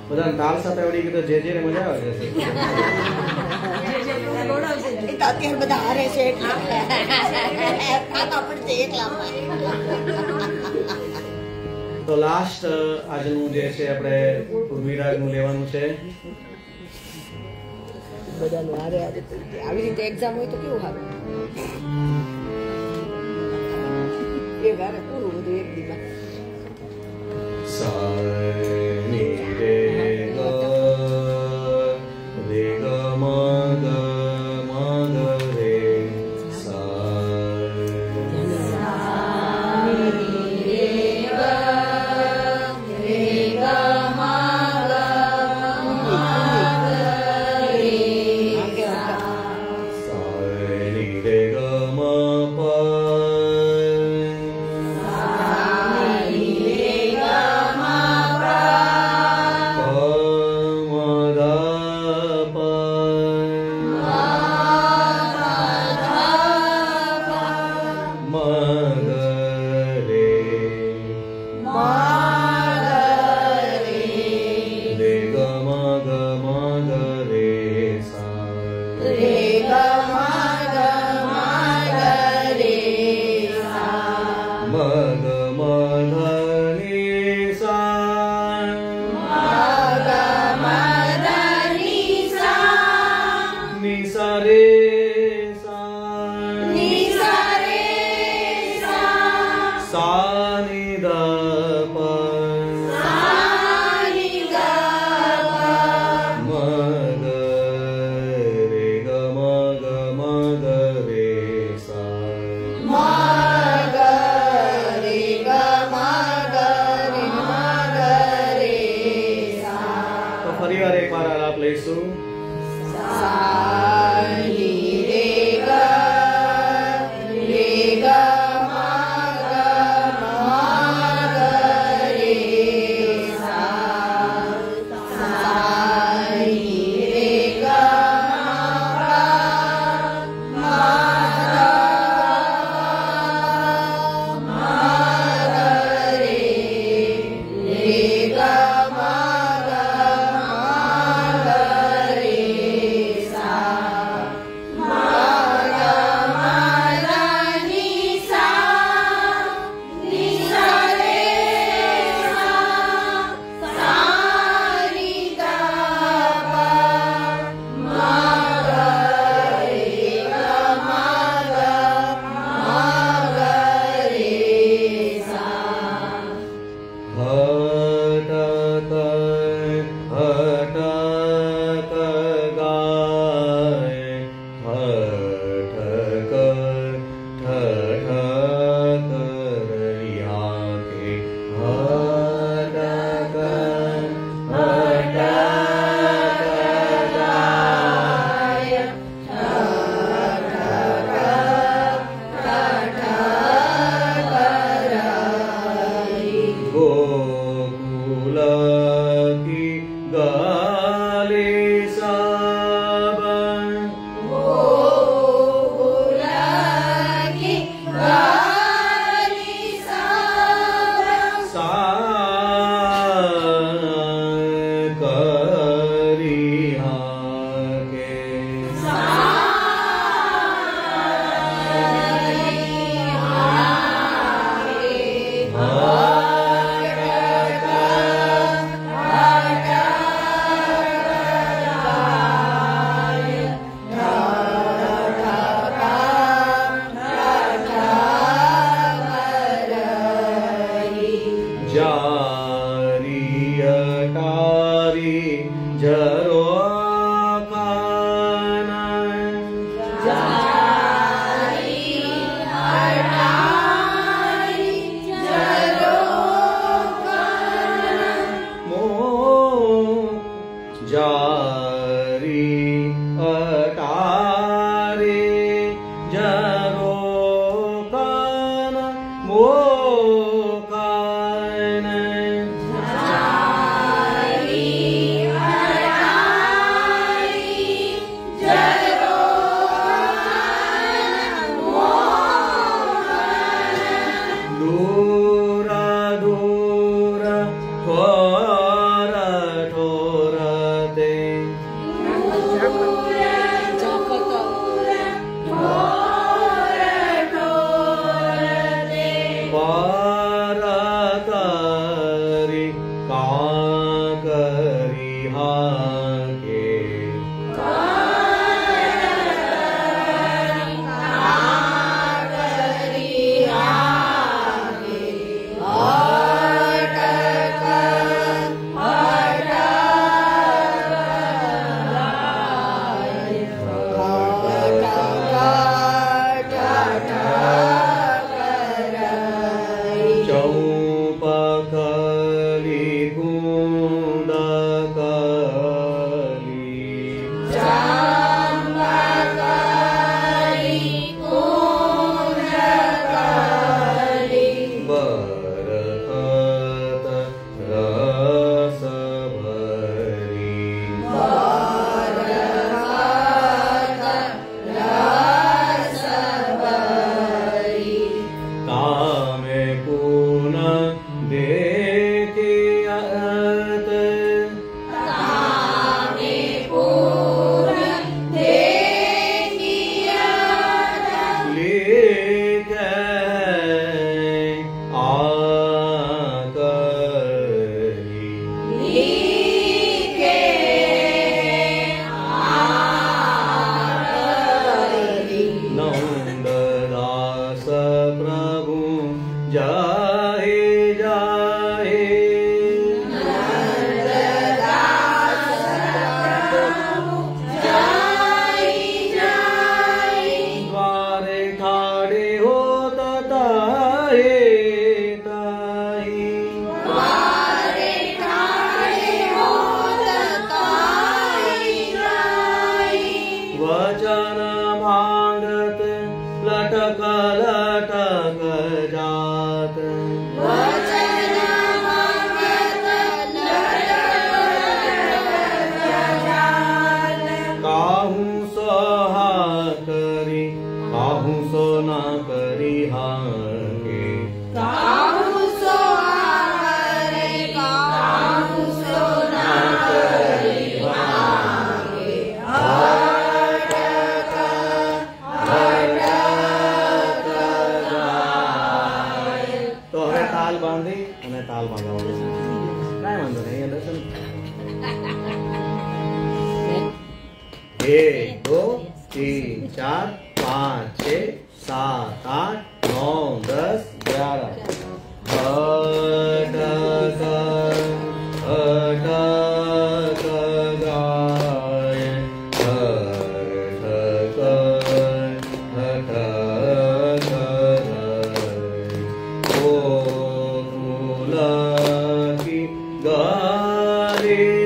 બધા તાલ સાથે આવડી ગયું તો જે ને મજા આવે છે એ તો અત્યારે બધા હારે છે એટલે ખાતા પડશે એકલામાં. તો લાસ્ટ આજનું જે છે આપણે વિરાગનું લેવાનું છે. બધાનું હારે હારે આવી રીતે એક્ઝામ હોય તો કેવું સારું. એક હારે પૂરું બધું એક દીમાં. सा नि रे ग रे ग म ग रे सा सा नि रे ग म प ફરીવાર એકવાર આલાપ લઈશું. गोकुल Gare